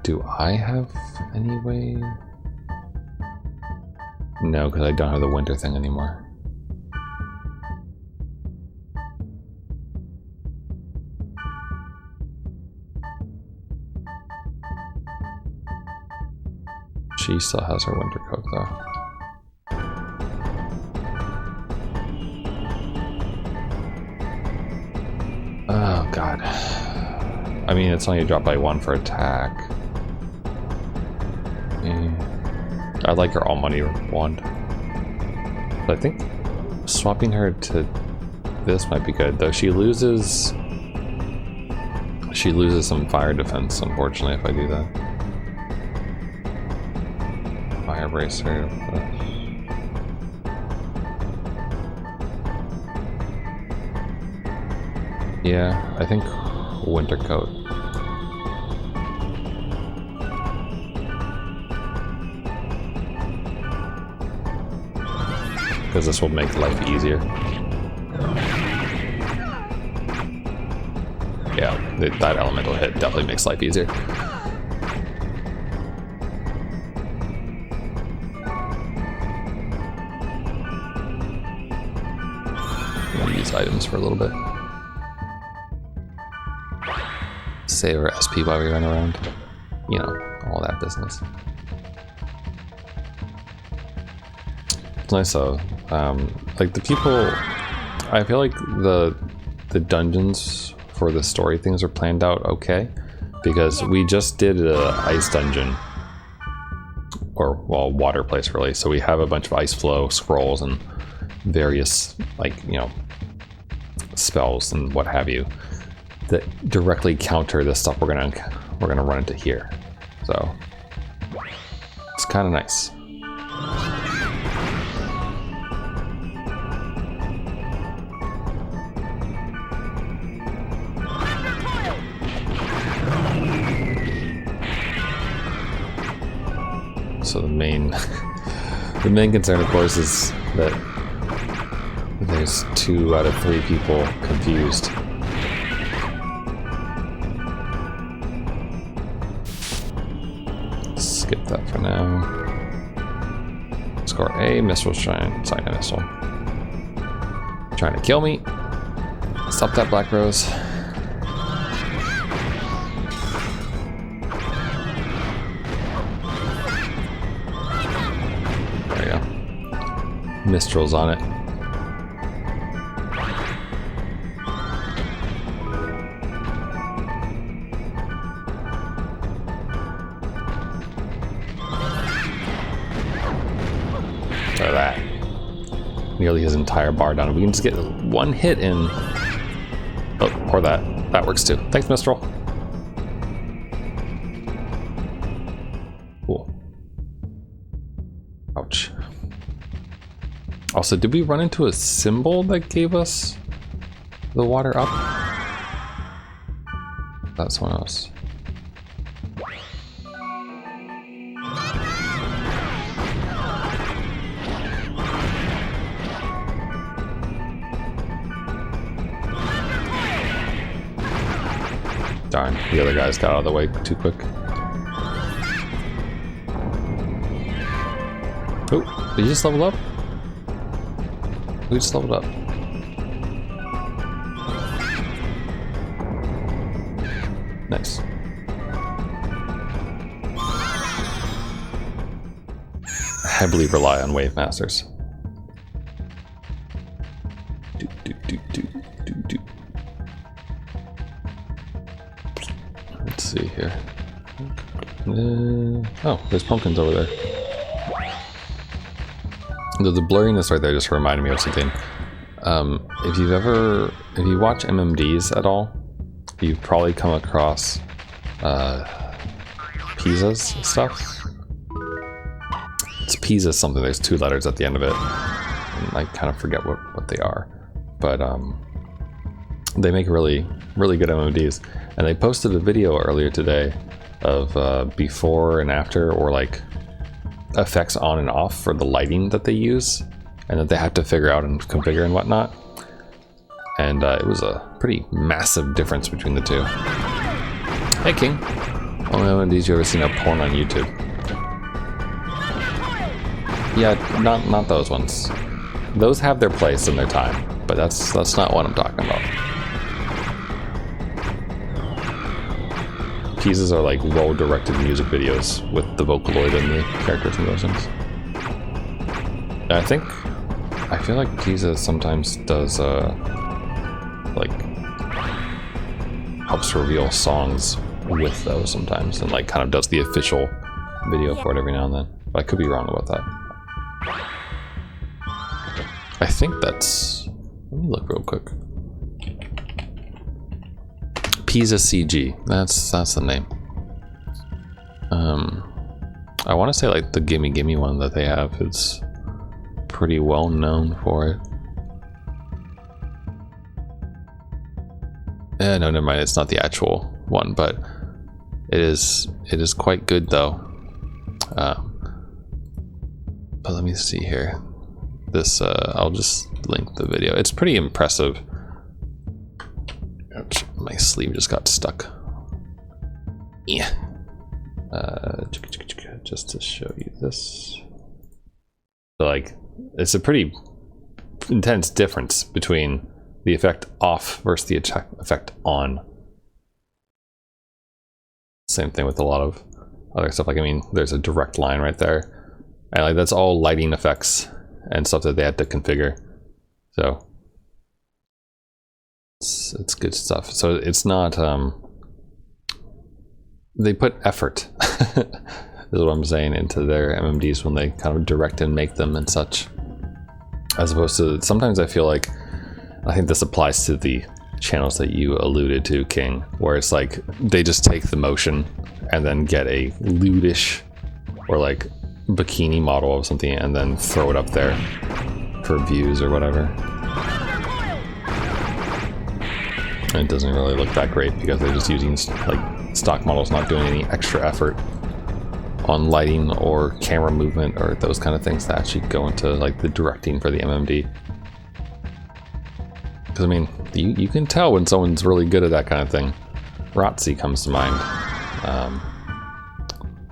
Do I have any way? No, because I don't have the winter thing anymore. She still has her winter coat though. Oh god. I mean, it's only dropped by 1 for attack. I like her all money wand. But I think swapping her to this might be good, though she loses some fire defense, unfortunately, if I do that. Fire bracer. Yeah, I think winter coat. Because this will make life easier. Yeah, that elemental hit definitely makes life easier. I'm gonna use items for a little bit. Save our SP while we run around. You know, all that business. It's nice though. Like the people, I feel like the dungeons for the story things are planned out okay, because we just did a ice dungeon, or well, water place really. So we have a bunch of ice flow scrolls and various, like, you know, spells and what have you that directly counter the stuff we're gonna run into here. So it's kind of nice. So the main concern, of course, is that there's 2 out of 3 people confused. Skip that for now. Score a missile shine, sign a missile. Trying to kill me. Stop that, Black Rose. Mistral's on it. Look at that. Nearly his entire bar down. We can just get 1 hit in. Oh, or that. That works too. Thanks, Mistral. Cool. Ouch. Also, did we run into a symbol that gave us the water up? That's someone else. Darn, the other guys got out of the way too quick. Oh, did you just level up? We just leveled up. Nice. Heavily rely on wave masters. Let's see here. Oh, there's pumpkins over there. The blurriness right there just reminded me of something. If you watch MMDs at all, you've probably come across Pisa's stuff. It's Pisa something, there's 2 letters at the end of it. And I kind of forget what they are. But they make really good MMDs. And they posted a video earlier today of before and after, or like effects on and off for the lighting that they use and that they have to figure out and configure and whatnot. And it was a pretty massive difference between the 2. Hey, King. Only one of these you ever seen a porn on YouTube. Yeah, not those ones. Those have their place and their time, but that's not what I'm talking about. Pieces are like well-directed music videos with the Vocaloid and the characters and motions. I feel like Pisa sometimes does like helps reveal songs with those sometimes, and like kind of does the official video for it every now and then. But I could be wrong about that. I think that's... Let me look real quick. Peetseater. That's the name. I want to say like the Gimme Gimme one that they have is pretty well known for it. No, never mind. It's not the actual one, but it is quite good though. But let me see here. This I'll just link the video. It's pretty impressive. Ouch, my sleeve just got stuck. Yeah. Just to show you this. So like, it's a pretty intense difference between the effect off versus the effect on. Same thing with a lot of other stuff. Like, I mean, there's a direct line right there, and like that's all lighting effects and stuff that they had to configure. So it's good stuff. So it's not they put effort is what I'm saying into their MMDs when they kind of direct and make them and such, as opposed to sometimes I feel like, I think this applies to the channels that you alluded to, King, where it's like they just take the motion and then get a lewdish or like bikini model of something and then throw it up there for views or whatever. And it doesn't really look that great because they're just using like stock models, not doing any extra effort on lighting or camera movement or those kind of things that actually go into like the directing for the MMD. Because I mean, you can tell when someone's really good at that kind of thing. Rotzi comes to mind.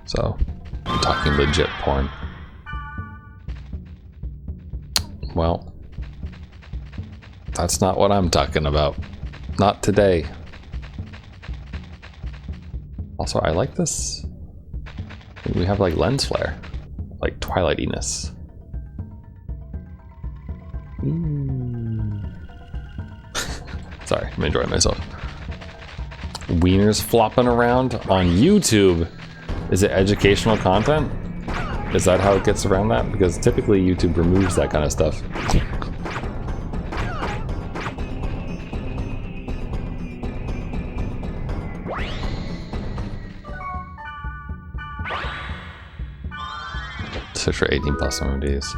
So I'm talking legit porn. Well, that's not what I'm talking about. Not today. Also, I like this. We have like lens flare, like twilightiness. Sorry, I'm enjoying myself. Wieners flopping around on YouTube. Is it educational content? Is that how it gets around that? Because typically YouTube removes that kind of stuff. Search for 18 plus MMDs.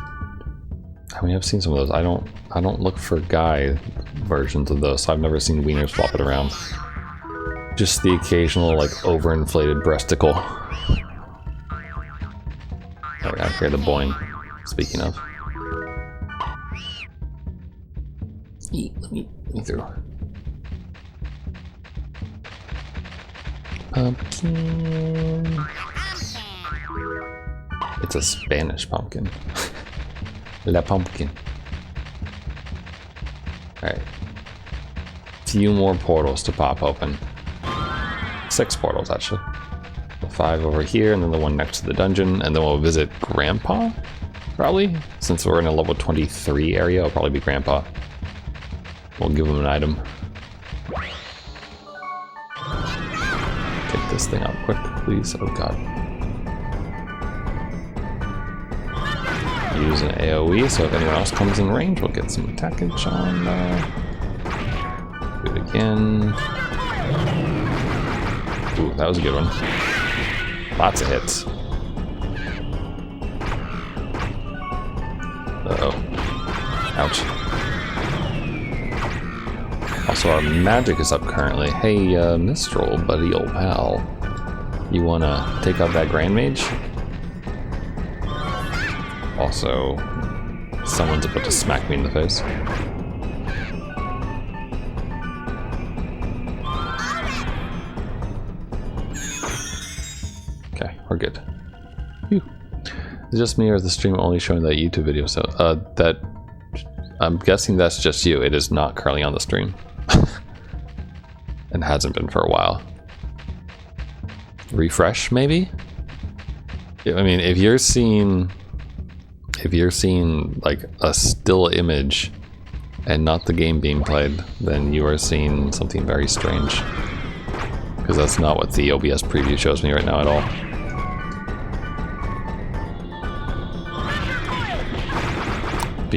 I mean, I've seen some of those. I don't look for guy versions of those, so I've never seen wieners flop it around. Just the occasional like overinflated breasticle. Oh, I hear the boing. Speaking of, let me through. Pumpkin. It's a Spanish pumpkin. La pumpkin. Alright. Few more portals to pop open. 6 portals, actually. The 5 over here, and then the one next to the dungeon, and then we'll visit Grandpa? Probably? Since we're in a level 23 area, it'll probably be Grandpa. We'll give him an item. Get this thing out quick, please. Oh god. Use an AoE, so if anyone else comes in range, we'll get some attackage on. Do it again. Ooh, that was a good one. Lots of hits. Uh-oh. Ouch. Also, our magic is up currently. Hey, Mistral, buddy, old pal. You wanna take out that Grand Mage? Also, someone's about to smack me in the face. Okay, we're good. Whew. Is it just me, or is the stream only showing that YouTube video? So, that I'm guessing that's just you. It is not currently on the stream, and hasn't been for a while. Refresh, maybe. I mean, if you're seeing like a still image and not the game being played, then you are seeing something very strange, because that's not what the OBS preview shows me right now at all.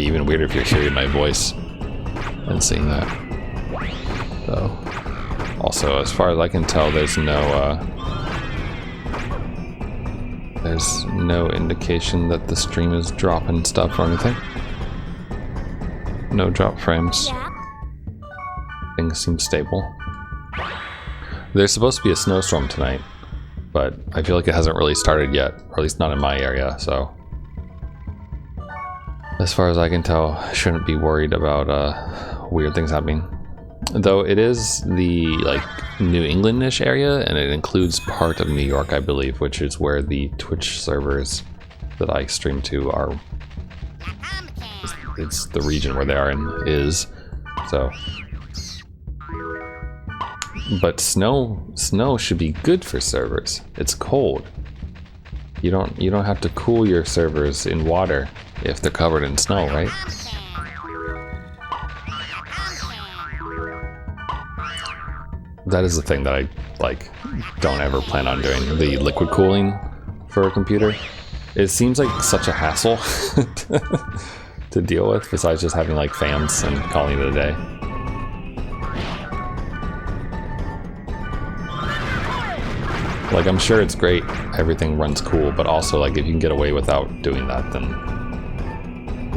be even weirder if you're hearing my voice and seeing that. So, also, as far as I can tell, there's no indication that the stream is dropping stuff or anything. No drop frames. Yeah. Things seem stable. There's supposed to be a snowstorm tonight, but I feel like it hasn't really started yet, or at least not in my area, so as far as I can tell, I shouldn't be worried about weird things happening. Though it is the like New England-ish area, and it includes part of New York, I believe, which is where the Twitch servers that I stream to are. It's the region where they are in is. So, but snow should be good for servers. It's cold. You don't have to cool your servers in water if they're covered in snow, right? That is the thing that I like don't ever plan on doing. The liquid cooling for a computer. It seems like such a hassle to deal with, besides just having like fans and calling it a day. Like, I'm sure it's great, everything runs cool, but also like if you can get away without doing that, then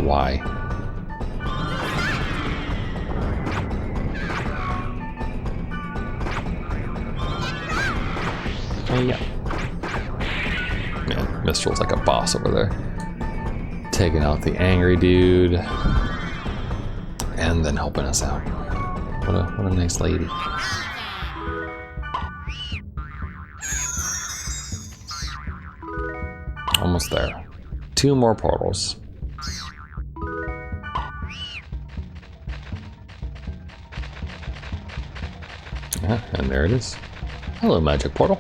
why? Yeah. Man, Mistral's like a boss over there. Taking out the angry dude. And then helping us out. What a nice lady. Almost there. 2 more portals. Yeah, and there it is. Hello, magic portal.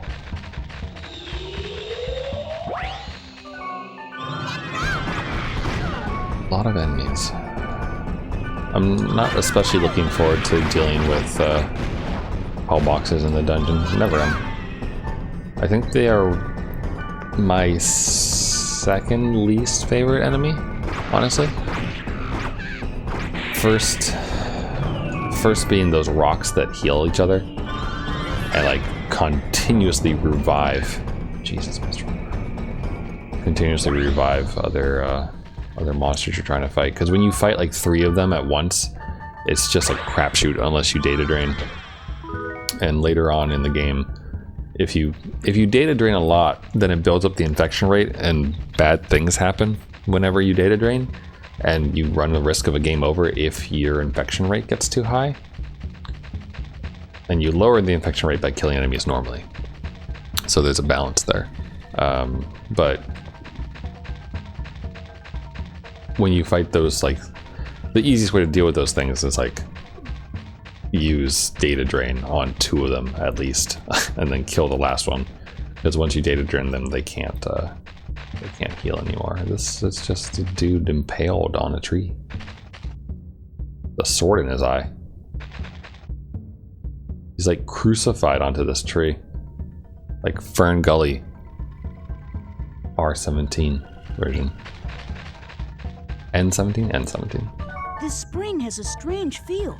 A lot of enemies. I'm not especially looking forward to dealing with hull boxes in the dungeon. Never am. I think they are my second least favorite enemy, honestly. First being those rocks that heal each other and like continuously revive. Jesus, Mr. Continuously revive other monsters you're trying to fight, because when you fight like 3 of them at once, it's just a crapshoot unless you data drain. And later on in the game, if you data drain a lot, then it builds up the infection rate and bad things happen whenever you data drain, and you run the risk of a game over if your infection rate gets too high. And you lower the infection rate by killing enemies normally. So there's a balance there. But when you fight those, like, the easiest way to deal with those things is like use data drain on 2 of them at least, and then kill the last one. Because once you data drain them, they can't heal anymore. This is just a dude impaled on a tree. The sword in his eye. He's like crucified onto this tree. Like Fern Gully. R17 version. N17? N17. This spring has a strange feel.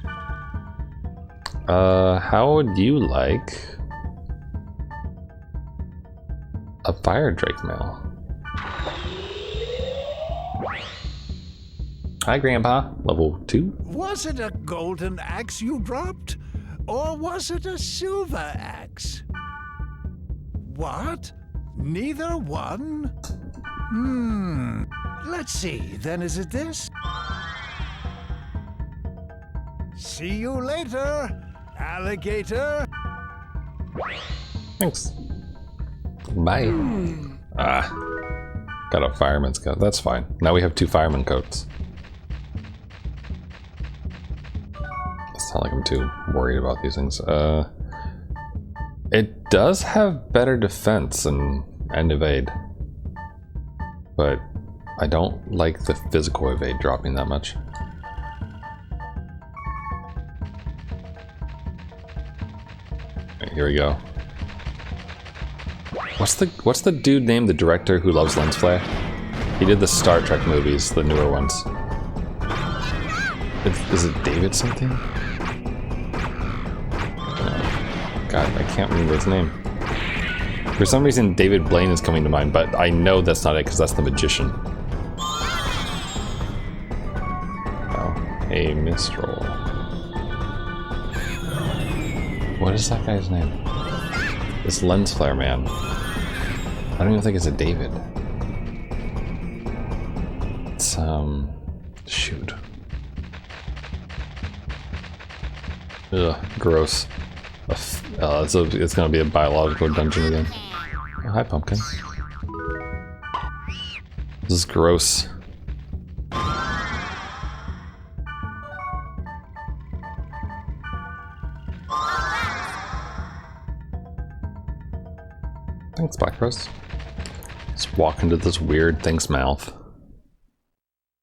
How would you like a fire drake mail? Hi, Grandpa. Level 2. Was it a golden axe you dropped? Or was it a silver axe? What? Neither one? Let's see, then is it this? See you later, alligator. Thanks. Bye. Got a fireman's coat. That's fine. Now we have 2 fireman coats. It's not like I'm too worried about these things. It does have better defense and evade. But I don't like the physical evade dropping that much. Right, here we go. What's the dude named, the director who loves lens flare? He did the Star Trek movies, the newer ones. Is it David something? God, I can't remember his name. For some reason, David Blaine is coming to mind, but I know that's not it because that's the magician. Oh, a minstrel. What is that guy's name? This lens flare man. I don't even think it's a David. It's shoot. Ugh, gross. It's gonna be a biological dungeon again. Oh, hi, pumpkin. This is gross. Thanks, Black Rose. Just walk into this weird thing's mouth.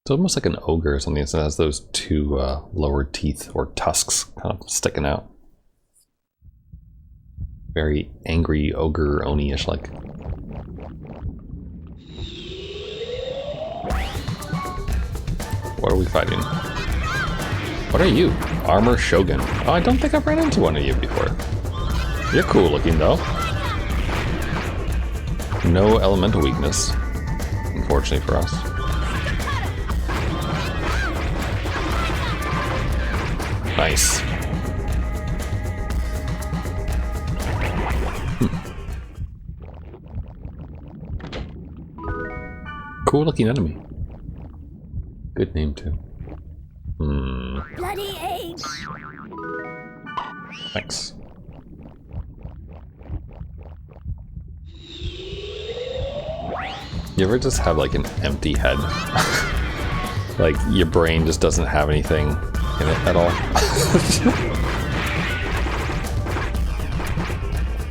It's almost like an ogre or something. It has those two lower teeth or tusks kind of sticking out. Very angry ogre Oni-ish like. What are we fighting? What are you? Armor Shogun. Oh, I don't think I've ran into one of you before. You're cool looking though. No elemental weakness, unfortunately for us. Nice. Cool looking enemy. Good name too. Bloody age. Thanks. You ever just have like an empty head? Like your brain just doesn't have anything in it at all?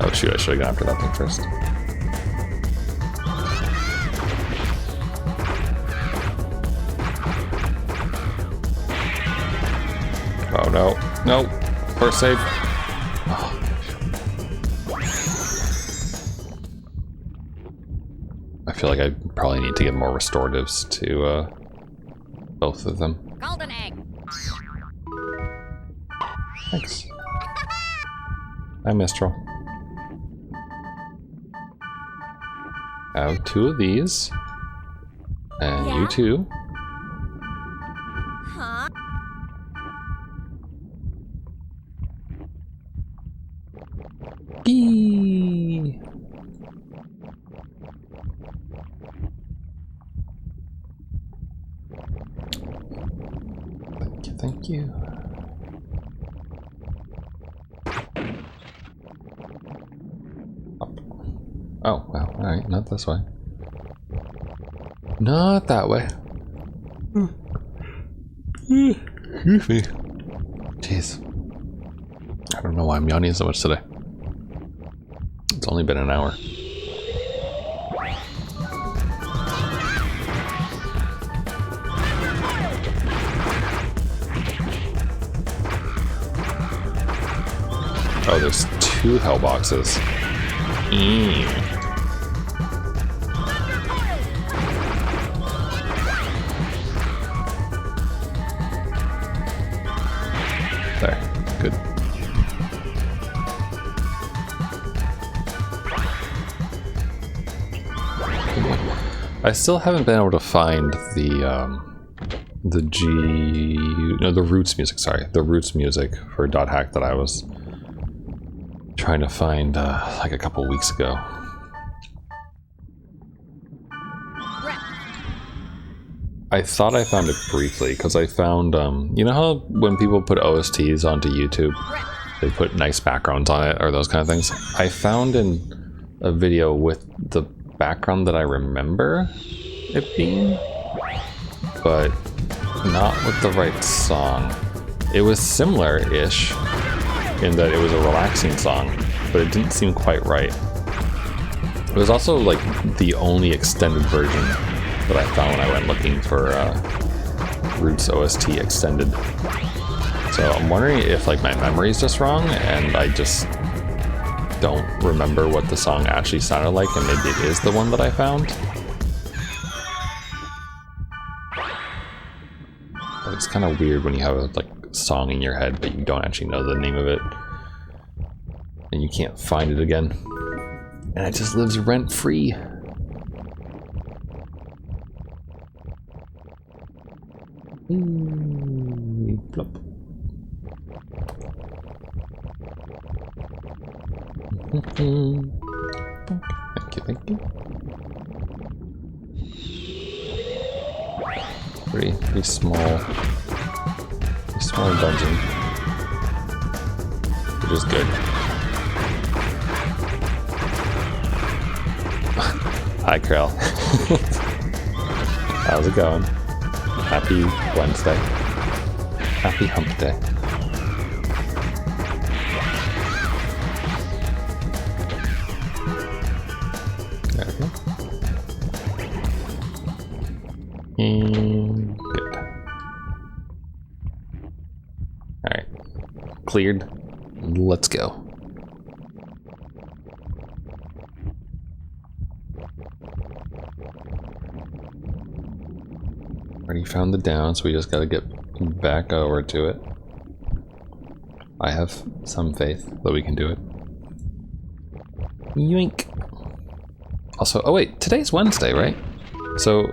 Oh shoot, I should have gone after that thing first. Oh no, no, first save. Oh. I feel like I probably need to get more restoratives to both of them. Golden egg. Thanks. Hi, Mistral. I have 2 of these. And Yeah? you too. Huh? Eee. Thank you, thank you. Up. Oh, wow, alright, not this way. Not that way. Excuse me. Jeez. I don't know why I'm yawning so much today. It's only been an hour. Oh, there's 2 hell boxes. There, good. I still haven't been able to find the roots music. Sorry, the roots music for Dot Hack that I was trying to find like a couple weeks ago. I thought I found it briefly because I found you know how when people put OSTs onto YouTube, they put nice backgrounds on it or those kind of things. I found in a video with the background that I remember it being, but not with the right song. It was similar-ish in that it was a relaxing song, but it didn't seem quite right. It was also like the only extended version that I found when I went looking for Roots OST extended. So I'm wondering if like my memory is just wrong and I just don't remember what the song actually sounded like, and maybe it is the one that I found. But it's kind of weird when you have a like song in your head, but you don't actually know the name of it, and you can't find it again, and it just lives rent free. Plop. Thank you, thank you. Pretty small dungeon, which is good. Hi, Krell. How's it going? Happy Wednesday. Happy Hump Day. There we go. And good. Alright. Cleared. Let's go. Already found the down, so we just gotta get back over to it. I have some faith that we can do it. Yoink! Also, oh wait, today's Wednesday, right? So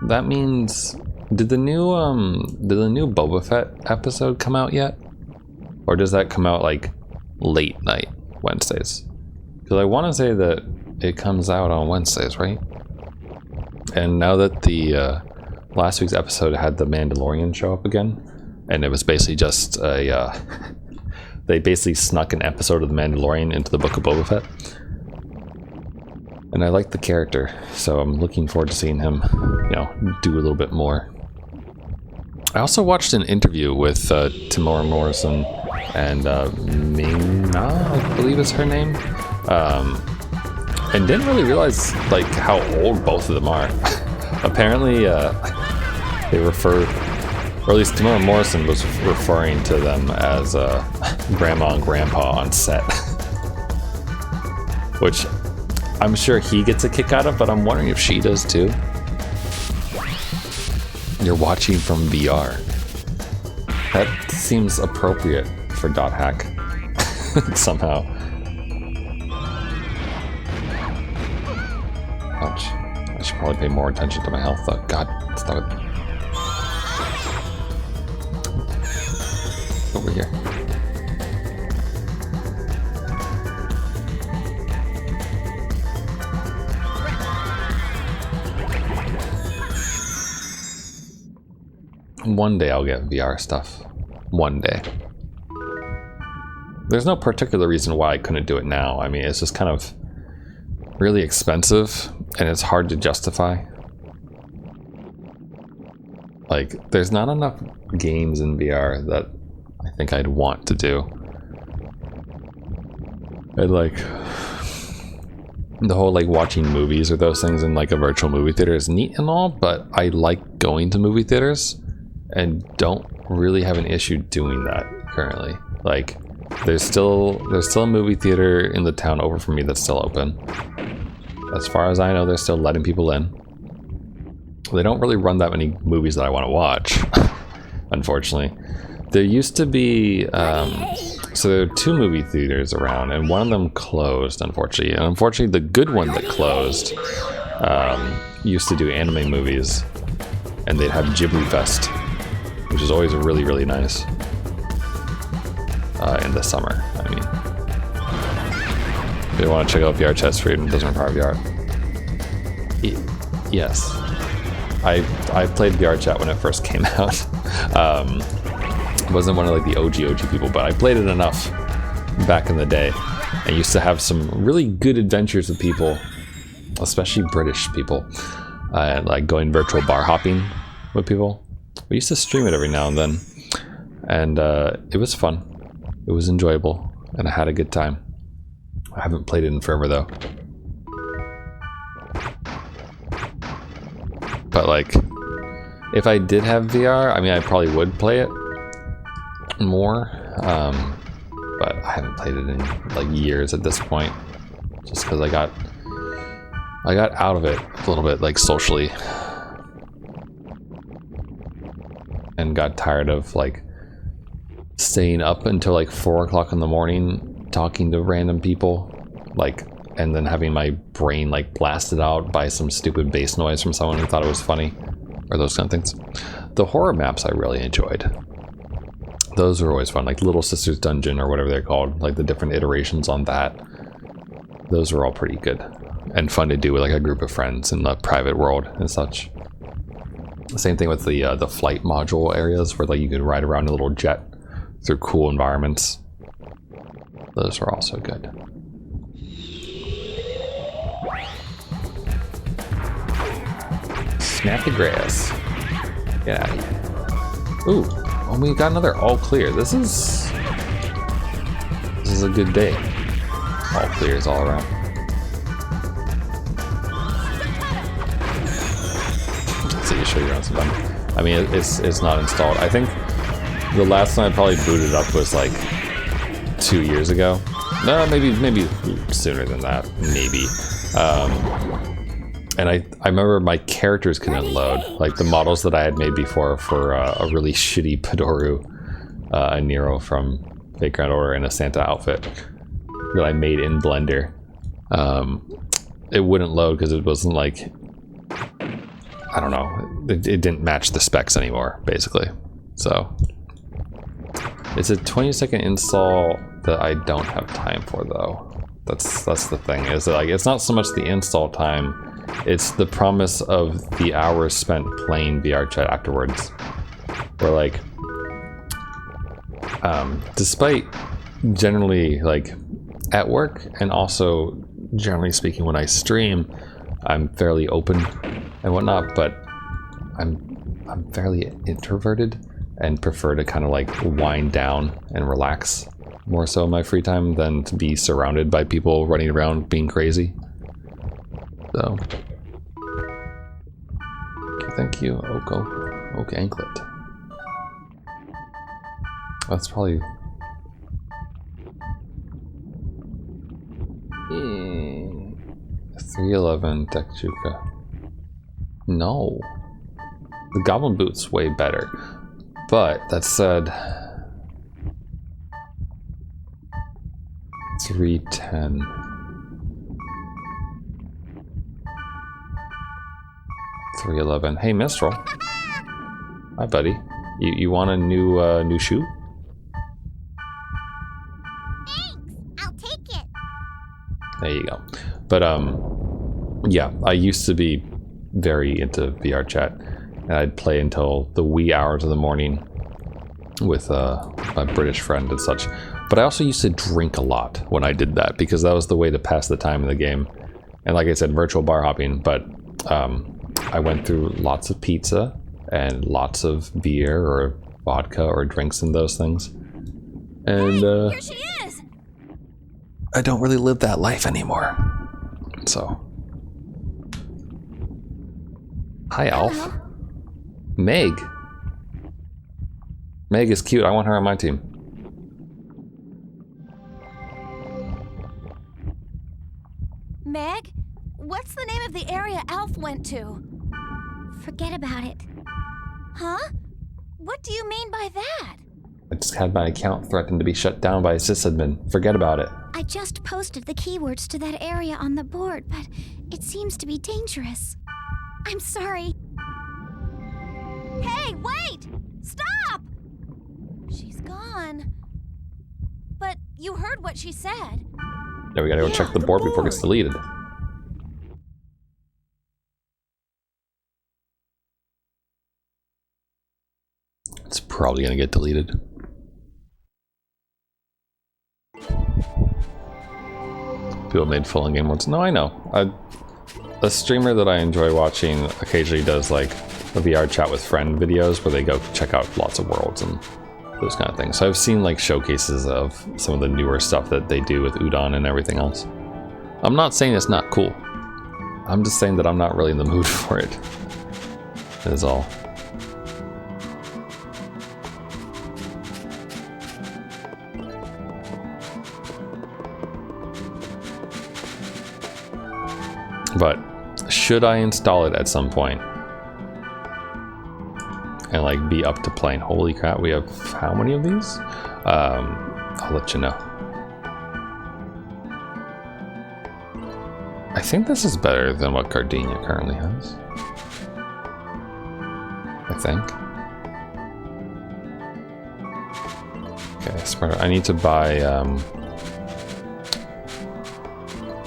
that means, did the new Boba Fett episode come out yet? Or does that come out like late night Wednesdays? Because I want to say that it comes out on Wednesdays, right? And now that the last week's episode had the Mandalorian show up again, and it was basically just a they basically snuck an episode of the Mandalorian into the Book of Boba Fett. And I like the character, so I'm looking forward to seeing him, you know, do a little bit more. I also watched an interview with Tamora Morrison and Ming-Na, I believe is her name, and didn't really realize like how old both of them are. Apparently, they refer, or at least Tamora Morrison was referring to them as Grandma and Grandpa on set, which I'm sure he gets a kick out of, but I'm wondering if she does too. You're watching from VR. That seems appropriate for Dot Hack somehow. Ouch. I should probably pay more attention to my health though. God, stop it. Over here. One day I'll get VR stuff. One day. There's no particular reason why I couldn't do it now. I mean, it's just kind of really expensive and it's hard to justify. Like, there's not enough games in VR that I think I'd want to do. And like, the whole like watching movies or those things in like a virtual movie theater is neat and all, but I like going to movie theaters and don't really have an issue doing that currently. Like, there's still a movie theater in the town over from me that's still open. As far as I know, they're still letting people in. They don't really run that many movies that I want to watch, unfortunately. There used to be, so there are 2 movie theaters around, and one of them closed, unfortunately. And unfortunately, the good one that closed used to do anime movies, and they'd have Ghibli Fest, which is always really, really nice. In the summer, I mean. If you want to check out VR Chess Freedom, it doesn't require VR. Yes. I played VR Chat when it first came out. Wasn't one of like the OG people, but I played it enough back in the day. I used to have some really good adventures with people, especially British people, like going virtual bar hopping with people. We used to stream it every now and then, and it was fun. It was enjoyable, and I had a good time. I haven't played it in forever though. But like, if I did have VR, I mean, I probably would play it more. But I haven't played it in like years at this point, just because I got out of it a little bit, like socially, and and got tired of like staying up until like 4 o'clock in the morning talking to random people, like, and then having my brain like blasted out by some stupid bass noise from someone who thought it was funny, or those kind of things. The horror maps I really enjoyed. Those are always fun, like Little Sister's Dungeon or whatever they're called, like the different iterations on that. Those are all pretty good and fun to do with like a group of friends in the private world and such. The same thing with the flight module areas where like you could ride around in a little jet through cool environments. Those are also good. Snap the grass. Get out of here. Ooh, oh, we got another all clear. This is a good day. All clears all around. Let's see, show you around some fun. I mean, it's not installed. I think the last time I probably booted up was like 2 years ago. No, maybe sooner than that. Maybe. And I remember my characters couldn't load. Like the models that I had made before for a really shitty Padoru, a Nero from Fake Grand Order, and a Santa outfit that I made in Blender. It wouldn't load because it wasn't like, I don't know, it didn't match the specs anymore, basically. So it's a 20-second install that I don't have time for, though. That's the thing, is that like it's not so much the install time, it's the promise of the hours spent playing VR chat afterwards. Where like, despite generally like at work and also generally speaking when I stream, I'm fairly open and whatnot, but I'm fairly introverted and prefer to kind of like wind down and relax more so in my free time than to be surrounded by people running around being crazy. So, thank you, Oak Anklet. That's probably 311 Tekchuka. No, the Goblin Boot's way better. But that said, 310. $311. Hey, Minstrel. Hi, buddy. You want a new shoe? Thanks, I'll take it. There you go. But yeah, I used to be very into VR chat, and I'd play until the wee hours of the morning with my British friend and such. But I also used to drink a lot when I did that, because that was the way to pass the time in the game. And like I said, virtual bar hopping, but I went through lots of pizza and lots of beer or vodka or drinks and those things. And Hey, here she is. I don't really live that life anymore. So. Hi, Alf. Hello. Meg. Meg is cute. I want her on my team. Meg, what's the name of the area Alf went to? Forget about it. Huh? What do you mean by that? I just had my account threatened to be shut down by a sysadmin. Forget about it. I just posted the keywords to that area on the board, but it seems to be dangerous. I'm sorry. Hey, wait! Stop! She's gone. But you heard what she said. Yeah, we gotta go Yeah, check the the board before it gets board. deleted. It's probably gonna get deleted. People made full in-game words. No, I know. A streamer that I enjoy watching occasionally does like a VR chat with friend videos where they go check out lots of worlds and those kind of things. So I've seen like showcases of some of the newer stuff that they do with Udon and everything else. I'm not saying it's not cool. I'm just saying that I'm not really in the mood for it. That is all. But should I install it at some point? and like be up to playing. Holy crap, we have how many of these? I'll let you know. I think this is better than what Gardenia currently has. I think. Okay, smart. I need to buy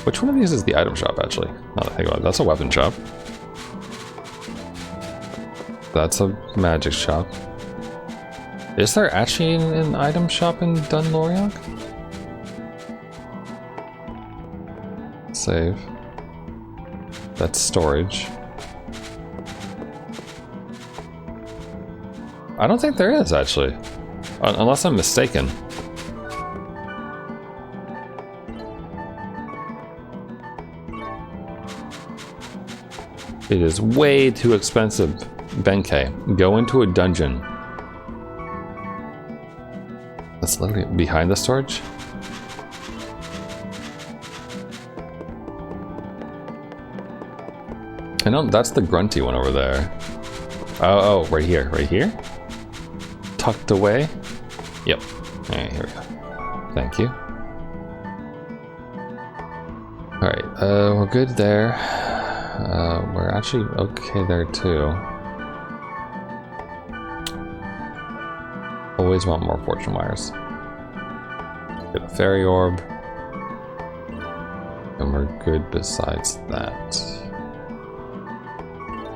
which one of these is the item shop actually? Now that I think about it, that's a weapon shop. That's a magic shop. Is there actually an item shop in Dunloriog? Save. That's storage. I don't think there is actually. Unless I'm mistaken. It is way too expensive. Benkei, go into a dungeon. That's literally behind the storage. I know that's the grunty one over there. Oh, right here, right here? Tucked away? Yep. Alright, here we go. Thank you. Alright, we're good there. We're actually okay there too. Always want more fortune wires. Get a fairy orb. And we're good besides that.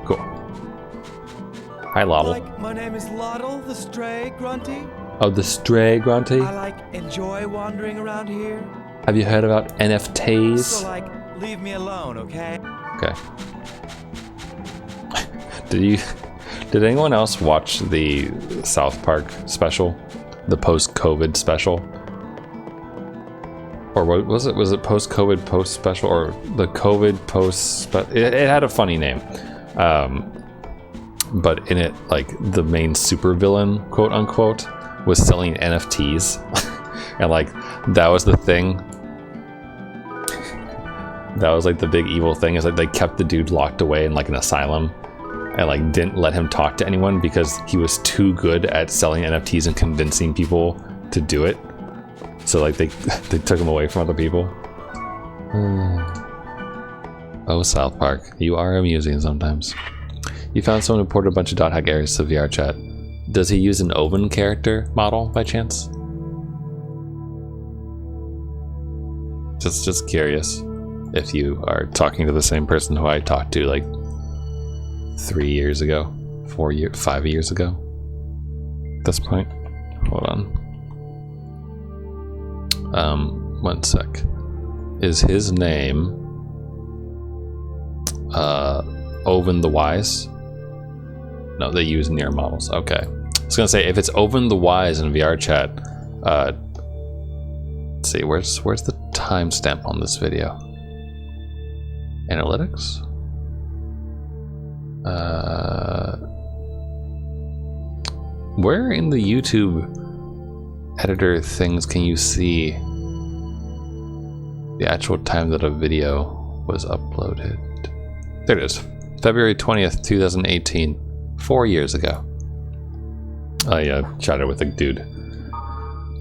Cool. Hi, Lottle. My name is Lottle, the stray grunty. Oh, the stray grunty? I enjoy wandering around here. Have you heard about NFTs? So leave me alone, okay? Okay. Did anyone else watch the South Park special? The post-COVID special? Or what was it? Was it post-COVID post-special? Or the COVID post-special? It had a funny name. But in it, like, the main supervillain, quote-unquote, was selling NFTs. And, like, that was the thing. That was, like, the big evil thing, is like they kept the dude locked away in, like, an asylum. And like didn't let him talk to anyone because he was too good at selling NFTs and convincing people to do it. So like they took him away from other people. Oh, South Park, you are amusing sometimes. You found someone who ported a bunch of dot hack areas to VR chat. Does he use an Oven character model by chance? Just curious if you are talking to the same person who I talked to like 3 years ago, 5 years ago. At this point, hold on. 1 sec. Is his name Oven the Wise? No, they use near models. Okay, I was gonna say if it's Oven the Wise in VR chat. Let's see, where's the timestamp on this video? Analytics. Where in the YouTube editor things can you see the actual time that a video was uploaded? There it is. February 20th, 2018. 4 years ago. I chatted with a dude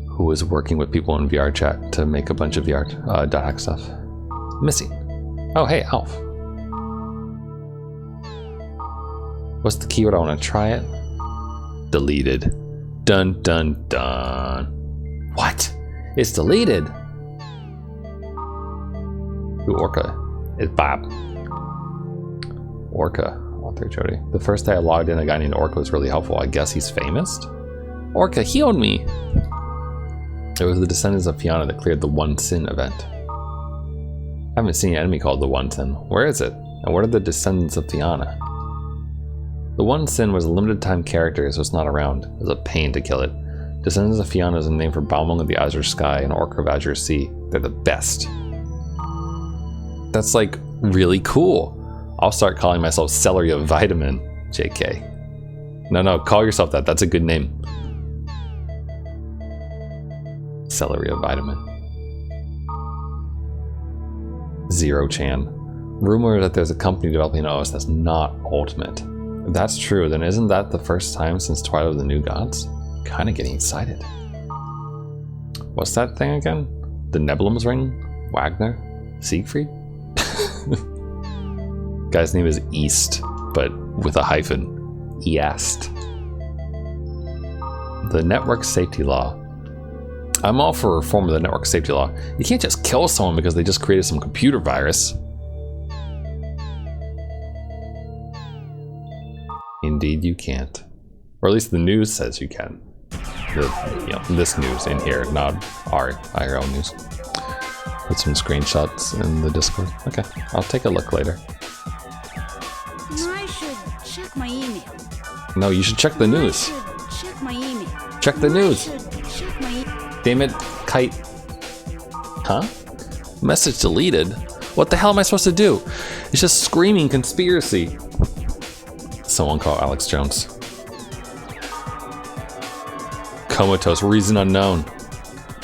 who was working with people in VR chat to make a bunch of VR dot hack stuff. Missing. Oh, hey, Alf. What's the keyword? I want to try it. Deleted. Dun dun dun. What? It's deleted. Ooh, Orca. It's Bob. Orca. Author Jody. The first day I logged in, a guy named Orca was really helpful. I guess he's famous? Orca healed me. It was the descendants of Fianna that cleared the One Sin event. I haven't seen an enemy called the One Sin. Where is it? And what are the descendants of Fianna? The One Sin was a limited time character, so it's not around. It was a pain to kill it. Descendants of Fianna is a name for Balmung of the Azure Sky and Orca of Azure Sea. They're the best. That's like really cool. I'll start calling myself Celery of Vitamin. JK. No, call yourself that. That's a good name. Celery of Vitamin. Zero Chan. Rumor that there's a company developing an OS that's not Ultimate. If that's true, then isn't that the first time since Twilight of the New Gods? Kinda getting excited. What's that thing again? The Nebulum's Ring? Wagner? Siegfried? Guy's name is East, but with a hyphen. East. The network safety law. I'm all for reform of the network safety law. You can't just kill someone because they just created some computer virus. Indeed you can't. Or at least the news says you can. This news in here, not our IRL news. Put some screenshots in the Discord. Okay, I'll take a look later. I should check my email. No, you should check the news. I should check my email. Check the news. I should check my Damn it, Kite. Huh? Message deleted? What the hell am I supposed to do? It's just screaming conspiracy. Someone call Alex Jones. Comatose, reason unknown.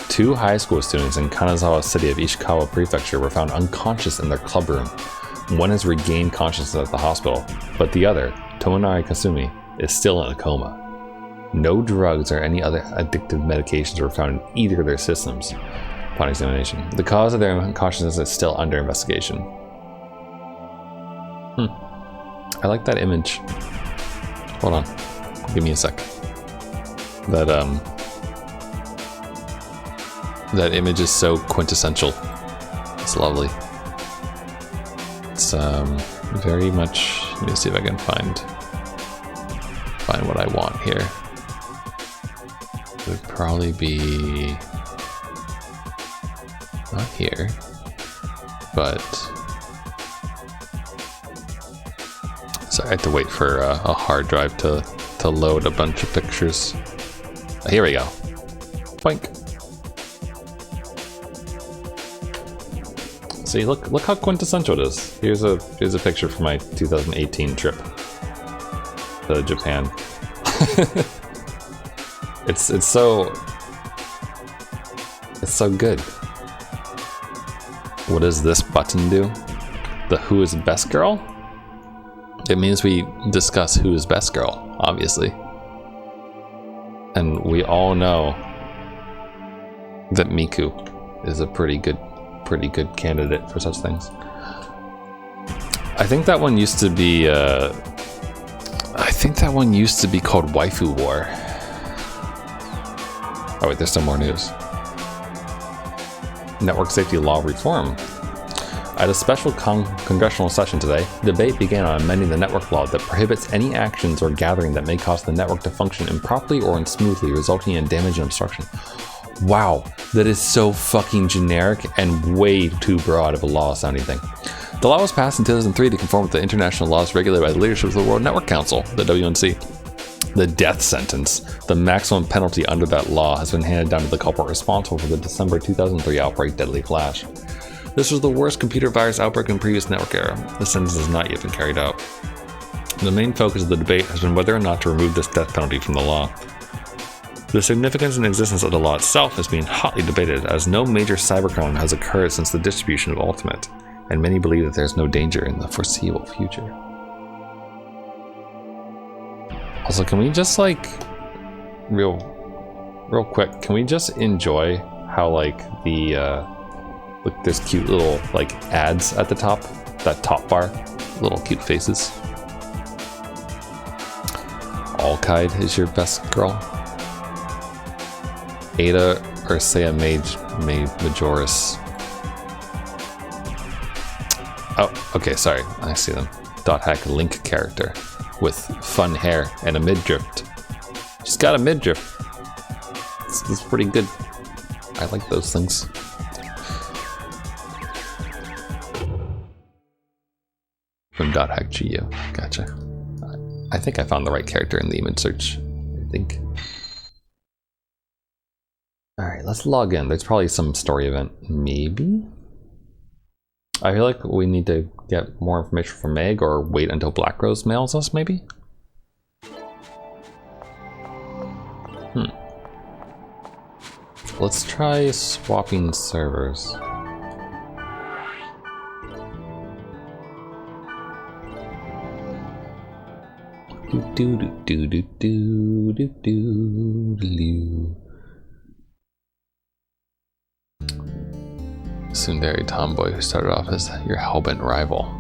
2 high school students in Kanazawa City of Ishikawa Prefecture were found unconscious in their club room. One has regained consciousness at the hospital, but the other, Tomonari Kasumi, is still in a coma. No drugs or any other addictive medications were found in either of their systems upon examination. The cause of their unconsciousness is still under investigation. I like that image. Hold on. Give me a sec. That image is so quintessential. It's lovely. It's very much. Let me see if I can find what I want here. It would probably be not here, but so I have to wait for a hard drive to load a bunch of pictures. Here we go. Boink. See, look how quintessential it is. Here's a picture from my 2018 trip to Japan. it's so good. What does this button do? The Who is Best Girl? It means we discuss who is best girl, obviously. And we all know that Miku is a pretty good candidate for such things. I think that one used to be called Waifu War. Oh wait, there's some more news. Network safety law reform. At a special congressional session today, debate began on amending the network law that prohibits any actions or gathering that may cause the network to function improperly or unsmoothly, resulting in damage and obstruction. Wow, that is so fucking generic and way too broad of a law sounding thing. The law was passed in 2003 to conform with the international laws regulated by the leadership of the World Network Council, the WNC. The death sentence, the maximum penalty under that law, has been handed down to the culprit responsible for the December 2003 outbreak Deadly Flash. This was the worst computer virus outbreak in previous network era. The sentence has not yet been carried out. The main focus of the debate has been whether or not to remove this death penalty from the law. The significance and existence of the law itself is being hotly debated, as no major cybercrime has occurred since the distribution of Ultimate, and many believe that there's no danger in the foreseeable future. Also, can we just real quick, can we just enjoy how look, there's cute little ads at the top, that top bar, little cute faces. Alkide is your best girl. Ada Ursea Majoris. Oh, okay, sorry, I see them. .hack Link character with fun hair and a midriff. She's got a midriff. It's pretty good. I like those things. From .hack GU. Gotcha. I think I found the right character in the image search. I think. Alright, let's log in. There's probably some story event. Maybe? I feel like we need to get more information from Meg or wait until Black Rose mails us, maybe? Let's try swapping servers. Do do do do do do do do. Tsundere tomboy who started off as your hellbent rival.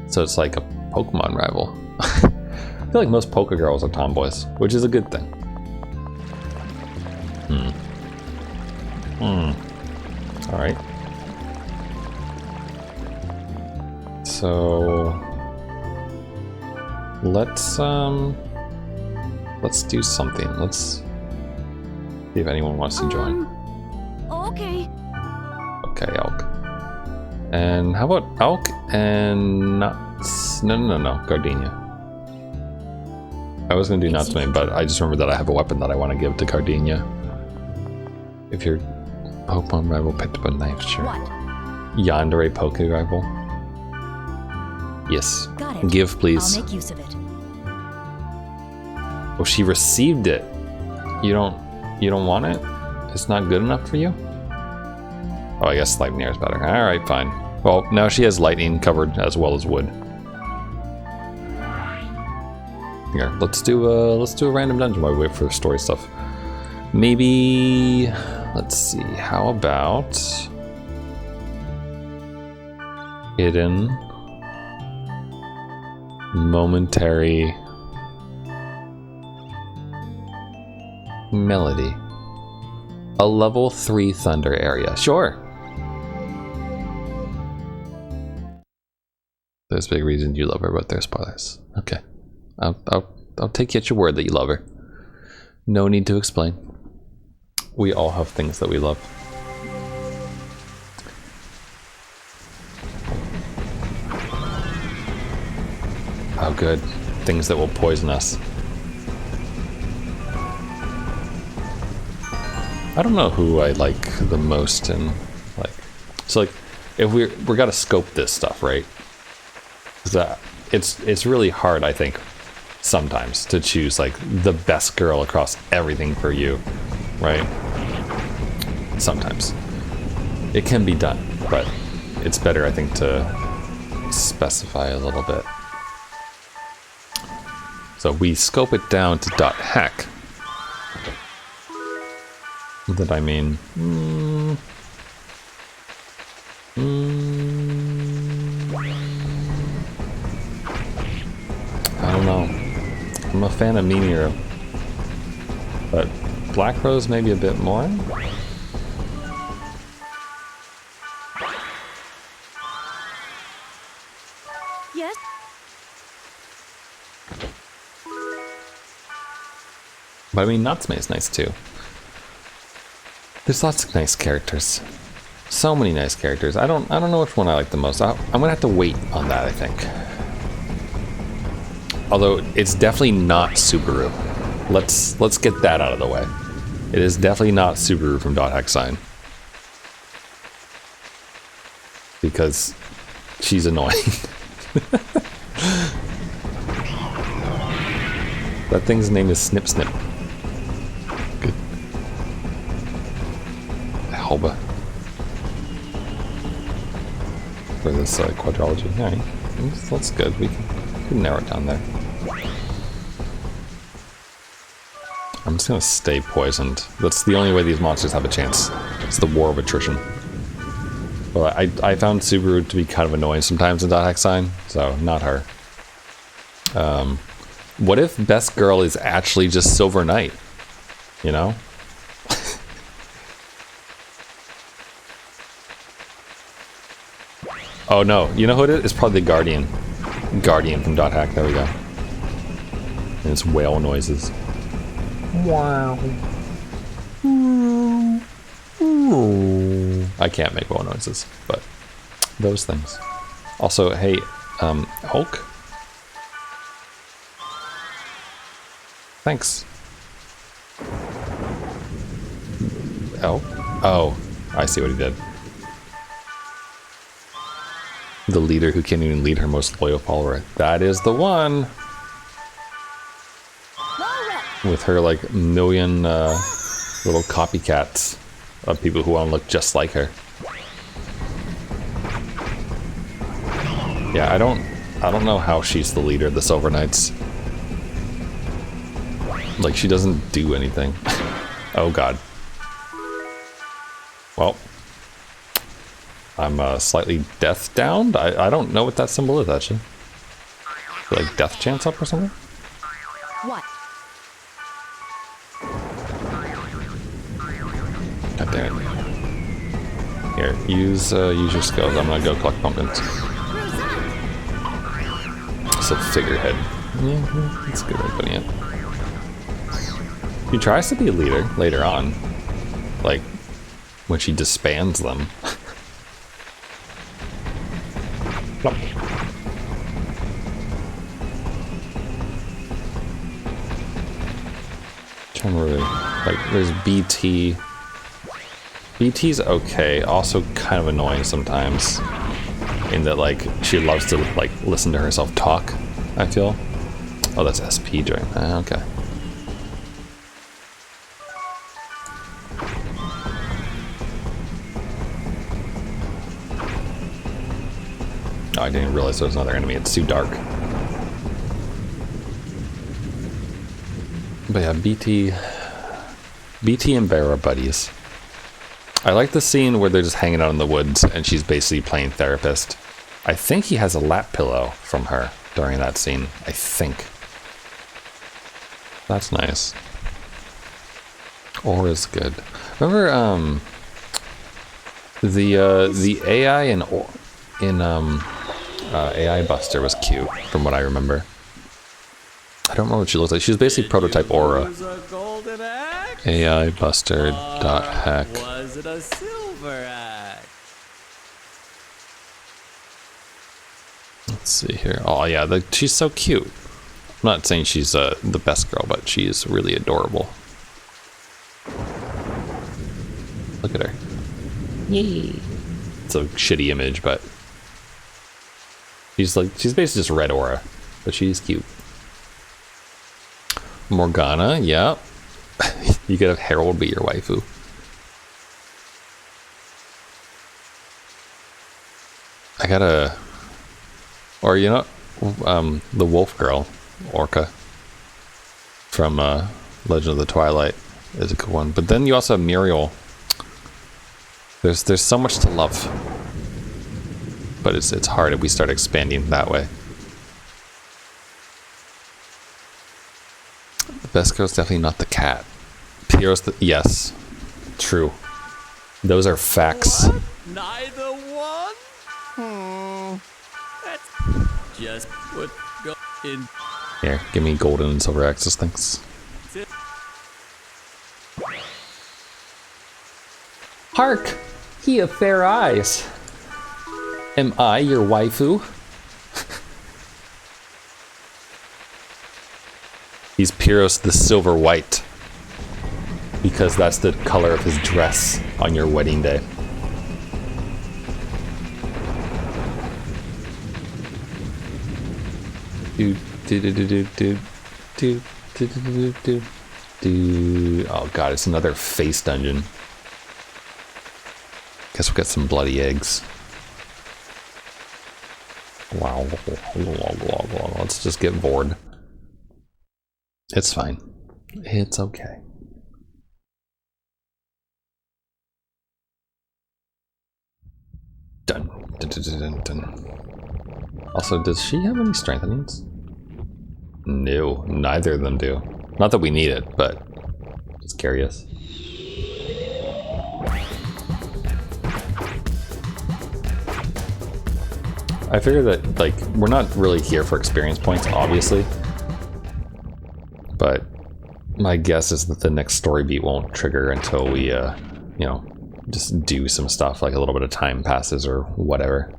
So it's like a Pokemon rival. I feel like most Poke girls are tomboys, which is a good thing. Alright. So let's do something. Let's see if anyone wants to join. Okay. Okay, Elk. And how about Elk and Nuts? No, Gardenia. I was gonna do Nutsmane, but I just remembered that I have a weapon that I want to give to Gardenia. If your Pokemon rival picked up a knife, sure. What? Yandere Poke rival. Yes. Got it. Give, please. I'll make use of it. Oh, she received it. You don't want it? It's not good enough for you? Oh, I guess Lightning is better. Alright, fine. Well, now she has lightning covered as well as wood. Here, let's do a random dungeon while we wait for the story stuff. Maybe let's see, how about hidden momentary melody. A level 3 thunder area. Sure. There's a big reason you love her, but there's spoilers. Okay. I'll take you at your word that you love her. No need to explain. We all have things that we love. Oh good. Things that will poison us. I don't know who I like the most in like, so like if we gotta scope this stuff, right? That it's really hard, I think, sometimes to choose like the best girl across everything for you, right? Sometimes it can be done, but it's better, I think, to specify a little bit. So we scope it down to .hack. That I mean, I don't know. I'm a fan of Meteor, but Black Rose maybe a bit more. Yes? But I mean, Natsume is nice too. There's lots of nice characters. So many nice characters. I don't know which one I like the most. I'm gonna have to wait on that, I think. Although it's definitely not Subaru. Let's get that out of the way. It is definitely not Subaru from .hack sign. Because she's annoying. That thing's name is Snip Snip. Good. Helba. For this quadrology. Alright, that's good. We can narrow it down there. I'm just gonna stay poisoned. That's the only way these monsters have a chance. It's the war of attrition. Well, I found Subaru to be kind of annoying sometimes in .hack sign, so not her. What if best girl is actually just Silver Knight? You know? Oh no, you know who it is? It's probably the Guardian. Guardian from .hack, there we go. And it's whale noises. Wow. I can't make whale noises, but those things. Also, hey, Hulk? Thanks. Oh? Oh, I see what he did. The leader who can't even lead her most loyal follower. That is the one! With her, like, million little copycats of people who want to look just like her. Yeah, I don't know how she's the leader of the Silver Knights. Like, she doesn't do anything. Oh god. Well, I'm slightly death downed. I don't know what that symbol is, actually. Like death chance up or something? What? God damn it. Here, use your skills. I'm gonna go collect pumpkins. It's a figurehead. Yeah, that's a good way of putting it. She tries to be a leader later on. Like, when she disbands them. Plop. Trying to really, like, there's BT. BT's okay, also kind of annoying sometimes. In that, like, she loves to, like, listen to herself talk, I feel. Oh, that's SP joint. Okay. Oh, I didn't realize there was another enemy. It's too dark. But yeah, BT and Bear are buddies. I like the scene where they're just hanging out in the woods and she's basically playing therapist. I think he has a lap pillow from her during that scene. I think. That's nice. Aura's good. Remember the AI in AI Buster was cute from what I remember. I don't remember what she looks like. She's basically prototype Aura. AI Buster dot hack. Was it a silver axe? Let's see here. Oh yeah, she's so cute. I'm not saying she's the best girl, but she is really adorable. Look at her. Yay. It's a shitty image, but she's basically just red Aura, but she's cute. Morgana, yeah. You could have Harold be your waifu. I gotta, or you know, the wolf girl, Orca, from Legend of the Twilight is a good one. But then you also have Muriel. There's so much to love, but it's hard if we start expanding that way. The best girl's definitely not the cat. Piero's yes, true. Those are facts. What? Neither one? That's just what go in. Here, give me golden and silver axes, thanks. Hark! He of fair eyes. Am I your waifu? He's Pyros the Silver White. Because that's the color of his dress on your wedding day. Oh god, it's another face dungeon. Guess we'll get some bloody eggs. Wow. Let's just get bored. It's fine. It's okay. Done. Dun, dun, dun, dun, dun. Also, does she have any strengthenings? No, neither of them do. Not that we need it, but just curious. I figure that, like, we're not really here for experience points, obviously. But my guess is that the next story beat won't trigger until we, you know, just do some stuff, like a little bit of time passes or whatever.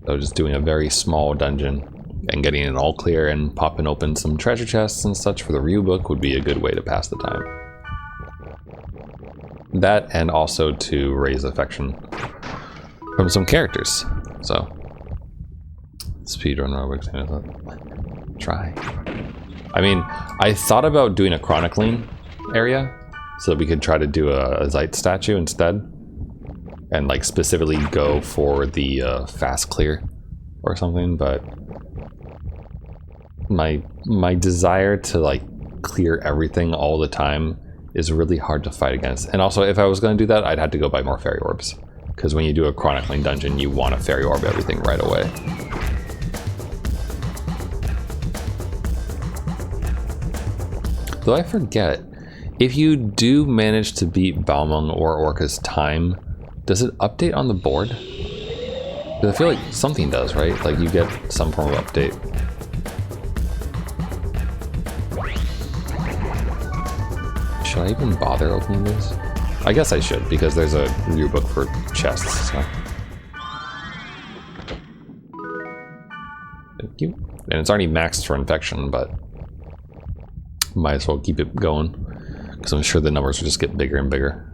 So just doing a very small dungeon and getting it all clear and popping open some treasure chests and such for the Ryu book would be a good way to pass the time. That, and also to raise affection from some characters. So, speedrun Robux, try. I mean, I thought about doing a chronicling area so that we could try to do a Zeit statue instead, and like specifically go for the fast clear or something. But my desire to like clear everything all the time is really hard to fight against. And also, if I was going to do that, I'd have to go buy more fairy orbs. Because when you do a chronicling dungeon, you want to fairy orb everything right away. Though I forget, if you do manage to beat Balmung or Orca's time, does it update on the board? Because I feel like something does, right? Like you get some form of update. Should I even bother opening this? I guess I should, because there's a review book for chests, so. Thank you. And it's already maxed for infection, but might as well keep it going, because I'm sure the numbers will just get bigger and bigger.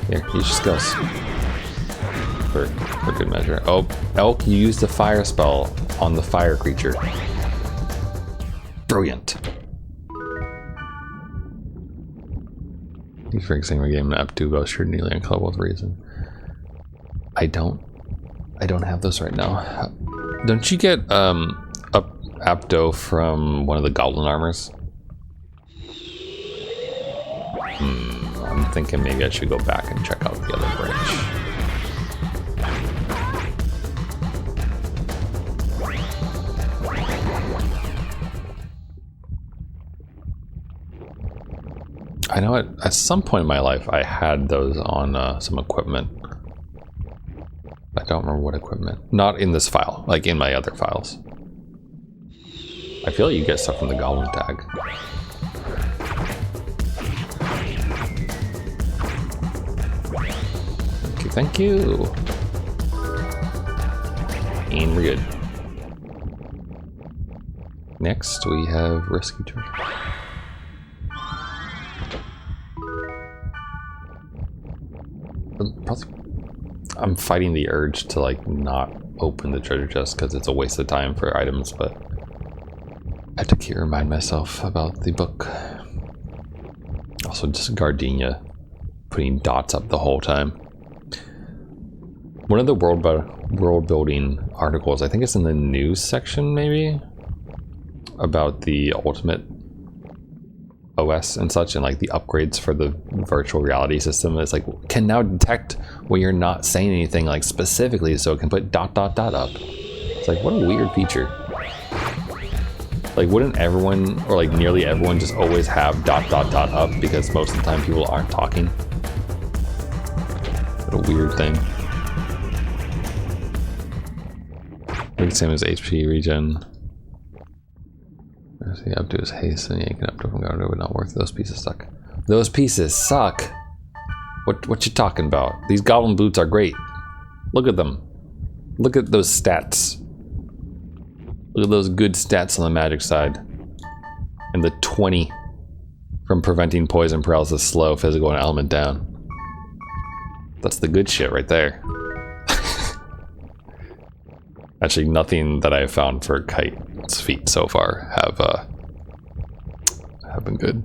Here, use your skills. For good measure. Oh, Elk, you used the fire spell on the fire creature. Brilliant. Thanks for extending my game up to Ghost. You're nearly unclubable with reason. I don't have those right now. Don't you get Apto from one of the goblin armors? I'm thinking maybe I should go back and check out the other branch. I know at some point in my life I had those on some equipment. I don't remember what equipment. Not in this file, like in my other files. I feel like you get stuff from the goblin tag. Thank you. And we're good. Next we have rescue treasure. I'm fighting the urge to like not open the treasure chest because it's a waste of time for items, but I have to keep remind myself about the book. Also, just Gardenia putting dots up the whole time. One of the world building articles, I think it's in the news section maybe, about the Ultimate OS and such, and like the upgrades for the virtual reality system. It's like, can now detect when you're not saying anything like specifically, so it can put ... up. It's like, what a weird feature. Like, wouldn't everyone, or like nearly everyone, just always have ... up because most of the time people aren't talking? What a weird thing. I think same as HP regen. The up to his haste and yanking up to from guard would not work. Those pieces suck. Those pieces suck. What you talking about? These goblin boots are great. Look at them. Look at those stats. Look at those good stats on the magic side. And the 20 from preventing poison, paralysis, slow, physical, and element down. That's the good shit right there. Actually, nothing that I've found for Kite's feet so far have been good.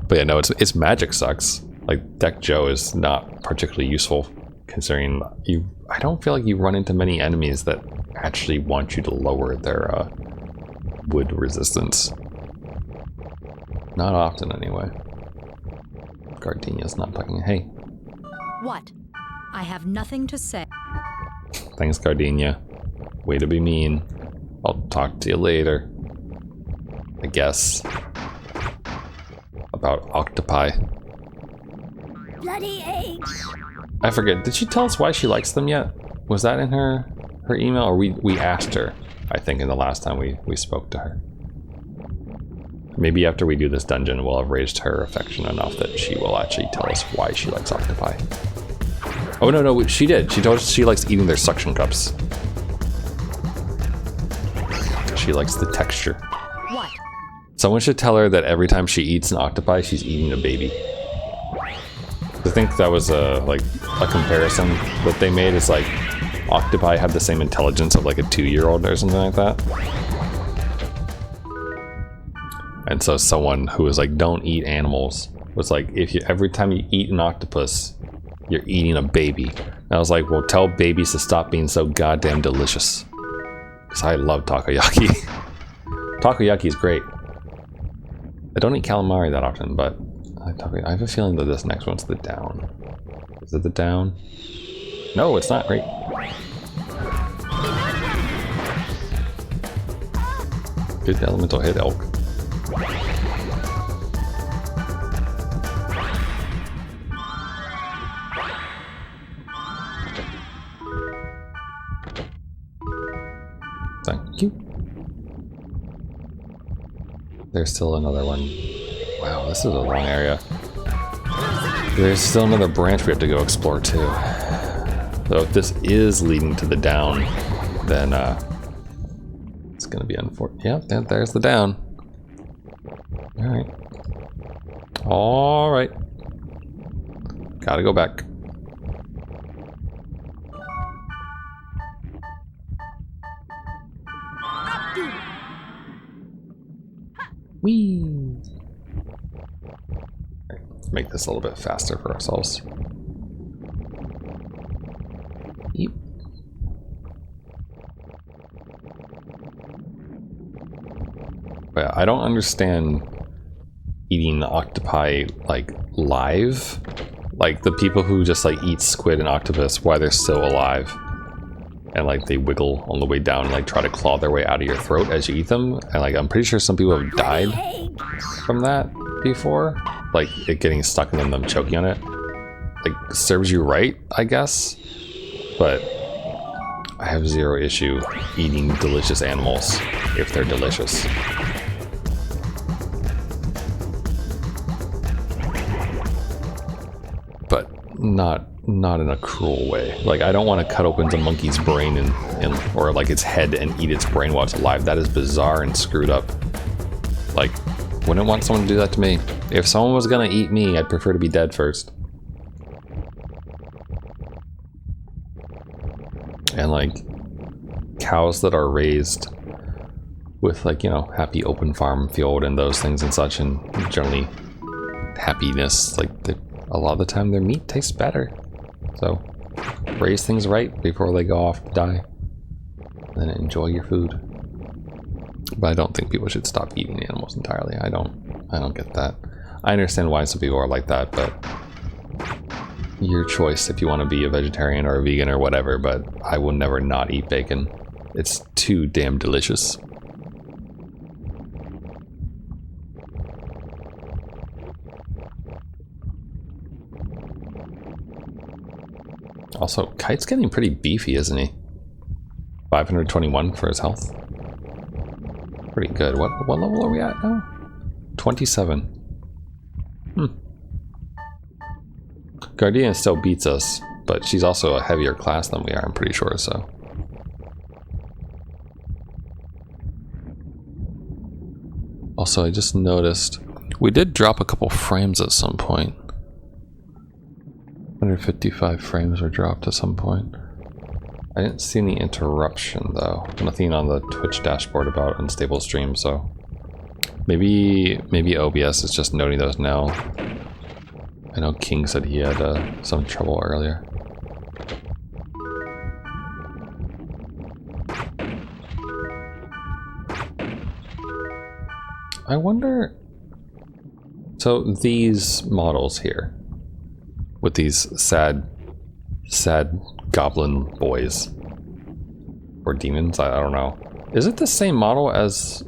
But yeah, no, its magic sucks. Like, Deck Joe is not particularly useful, considering I don't feel like you run into many enemies that actually want you to lower their wood resistance. Not often, anyway. Gardenia's not talking. Hey. What? I have nothing to say. Thanks, Gardenia. Way to be mean. I'll talk to you later. I guess. About octopi. Bloody eggs. I forget, did she tell us why she likes them yet? Was that in her email, or we asked her, I think, in the last time we spoke to her. Maybe after we do this dungeon, we'll have raised her affection enough that she will actually tell us why she likes octopi. Oh, no, she did. She told us she likes eating their suction cups. She likes the texture. What? Someone should tell her that every time she eats an octopi, she's eating a baby. I think that was a comparison that they made. It's like octopi have the same intelligence of like a 2-year-old or something like that. And so someone who was like, don't eat animals, was like, every time you eat an octopus, you're eating a baby. And I was like, well, tell babies to stop being so goddamn delicious. Because I love takoyaki. Takoyaki's great. I don't eat calamari that often, but I have a feeling that this next one's the down. Is it the down? No, it's not. Great. Good elemental hit, elk. Thank you. There's still another one. Wow, this is a long area. There's still another branch we have to go explore too. So if this is leading to the down, then it's gonna be unfortunate. Yeah, there's the down. Alright. Alright. Gotta go back. Whee! Let's make this a little bit faster for ourselves. Yep. But I don't understand eating octopi like live. Like the people who just like eat squid and octopus, why they're still alive. And like they wiggle on the way down and like try to claw their way out of your throat as you eat them. And like I'm pretty sure some people have died from that before. Like it getting stuck and then them choking on it. Like serves you right, I guess. But I have zero issue eating delicious animals if they're delicious. But not in a cruel way. Like I don't want to cut open the monkey's brain and or like its head and eat its brain while it's alive. That is bizarre and screwed up. Like wouldn't want someone to do that to me. If someone was gonna eat me, I'd prefer to be dead first. And like cows that are raised with like, you know, happy open farm field and those things and such, and generally happiness, like a lot of the time their meat tastes better. So raise things right before they go off to die. Then enjoy your food. But I don't think people should stop eating animals entirely. I don't get that. I understand why some people are like that, but your choice if you want to be a vegetarian or a vegan or whatever, but I will never not eat bacon. It's too damn delicious. Also, Kite's getting pretty beefy, isn't he? 521 for his health. Pretty good. What level are we at now? 27. Guardian still beats us, but she's also a heavier class than we are, I'm pretty sure, so. Also, I just noticed we did drop a couple frames at some point. 155 frames were dropped at some point. I didn't see any interruption though. Nothing on the Twitch dashboard about unstable stream, so maybe OBS is just noting those now. I know King said he had some trouble earlier. I wonder. So these models here, with these sad goblin boys or demons, I don't know. Is it the same model as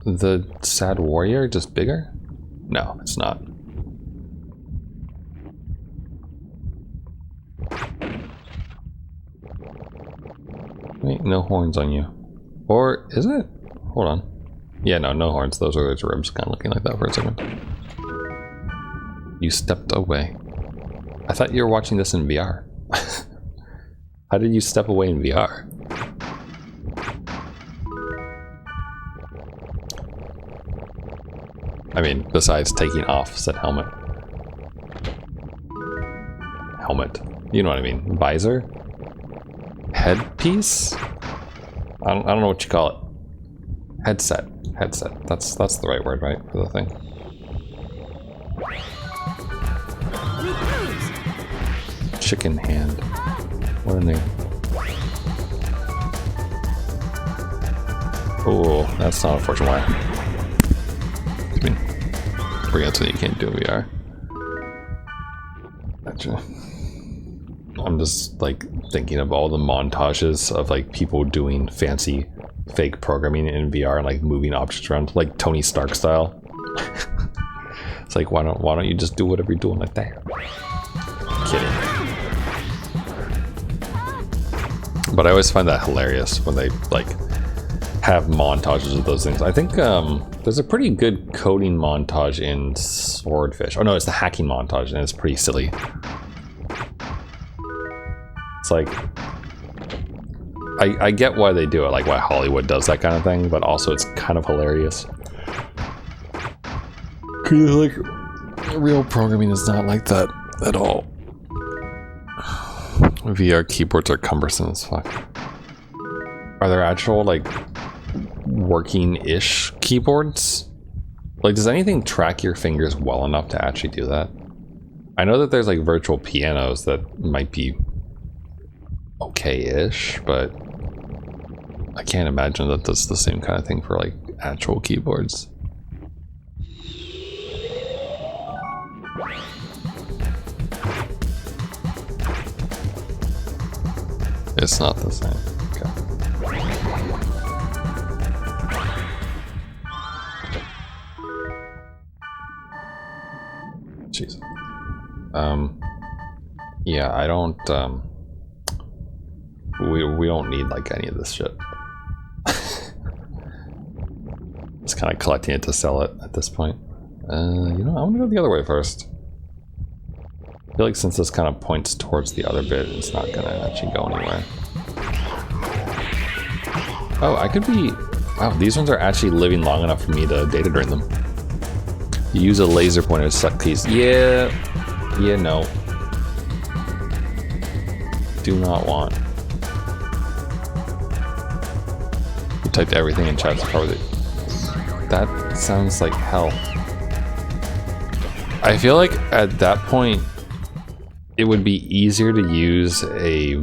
the sad warrior, just bigger? No, it's not. Wait, no horns on you. Or is it? Hold on. Yeah, no horns. Those are his ribs, kind of looking like that for a second. You stepped away. I thought you were watching this in VR. How did you step away in VR? I mean, besides taking off said helmet. Helmet. You know what I mean. Visor? Headpiece? I don't know what you call it. Headset. Headset. That's the right word, right, for the thing. Chicken hand. What a name. Oh, that's not a fortune wire. I mean, bring out something you can't do in VR. Gotcha. I'm just like thinking of all the montages of like people doing fancy fake programming in VR and like moving objects around like Tony Stark style. It's like why don't you just do whatever you're doing like that? Kidding. But I always find that hilarious when they like have montages of those things. I think there's a pretty good coding montage in Swordfish. Oh no, it's the hacking montage and it's pretty silly. It's like I get why they do it, like why Hollywood does that kind of thing, but also it's kind of hilarious. Cause like real programming is not like that at all. VR keyboards are cumbersome as fuck. Are there actual like working-ish keyboards? Like, does anything track your fingers well enough to actually do that? I know that there's like virtual pianos that might be okay-ish, but I can't imagine that that's the same kind of thing for like actual keyboards. It's not the same. Okay. Jeez. Yeah, I don't, we don't need like any of this shit. Just kind of collecting it to sell it at this point. You know, I'm gonna go the other way first. I feel like since this kind of points towards the other bit, it's not gonna actually go anywhere. Oh, I could be... Wow, these ones are actually living long enough for me to data drain them. You use a laser pointer to select keys. Yeah, no. Do not want. You typed everything in chat so far with it. That sounds like hell. I feel like at that point, it would be easier to use a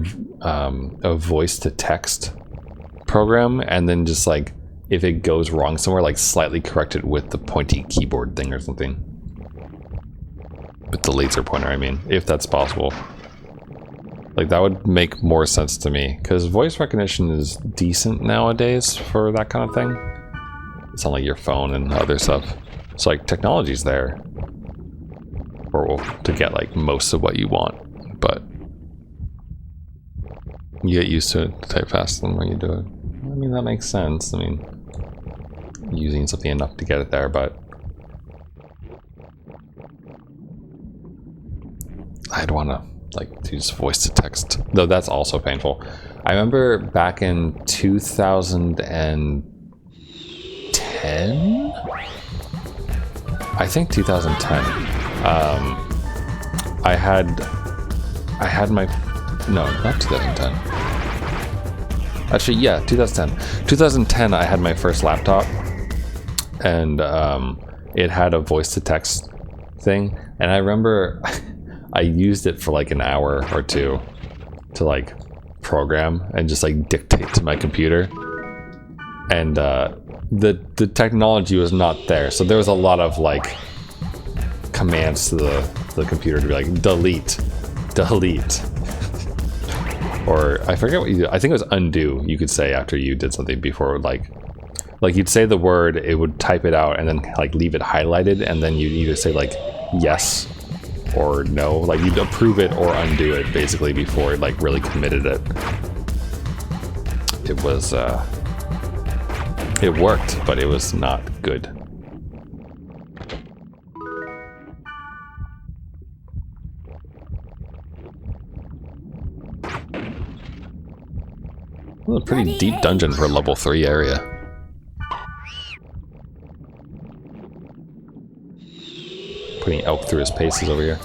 voice to text program and then just like, if it goes wrong somewhere, like slightly correct it with the pointy keyboard thing or something. With the laser pointer, I mean, if that's possible. Like that would make more sense to me, because voice recognition is decent nowadays for that kind of thing. It's not like your phone and other stuff. So like technology's there to get like most of what you want, but you get used to it to type faster than when you do it. I mean, that makes sense. I mean, using something enough to get it there, but I'd want to like use voice to text, though that's also painful. I remember back in 2010, I think 2010. I had my, no, not 2010. Actually, yeah, 2010. 2010, I had my first laptop, and it had a voice-to-text thing, and I remember I used it for like an hour or two to like program and just like dictate to my computer, and the technology was not there, so there was a lot of like commands to the computer to be like delete, or I forget what you do. I think it was undo, you could say after you did something before, like you'd say the word, it would type it out and then like leave it highlighted, and then you'd either say like yes or no, like you'd approve it or undo it basically before it like really committed it. It was it worked, but it was not good. Well, a pretty deep dungeon for a level 3 area. Putting elk through his paces over here.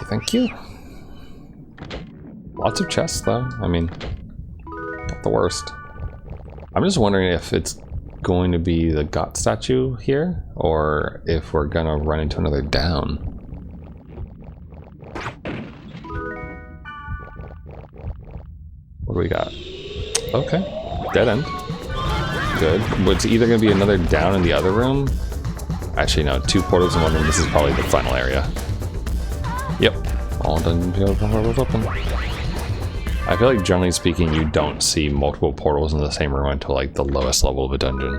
Thank you. Lots of chests though. I mean, not the worst. I'm just wondering if it's going to be the God statue here, or if we're gonna run into another down. What do we got? Okay. Dead end. Good. It's either going to be another down in the other room. Actually, no. 2 portals in one room. This is probably the final area. Yep. All dungeon portals open. I feel like, generally speaking, you don't see multiple portals in the same room until, like, the lowest level of a dungeon.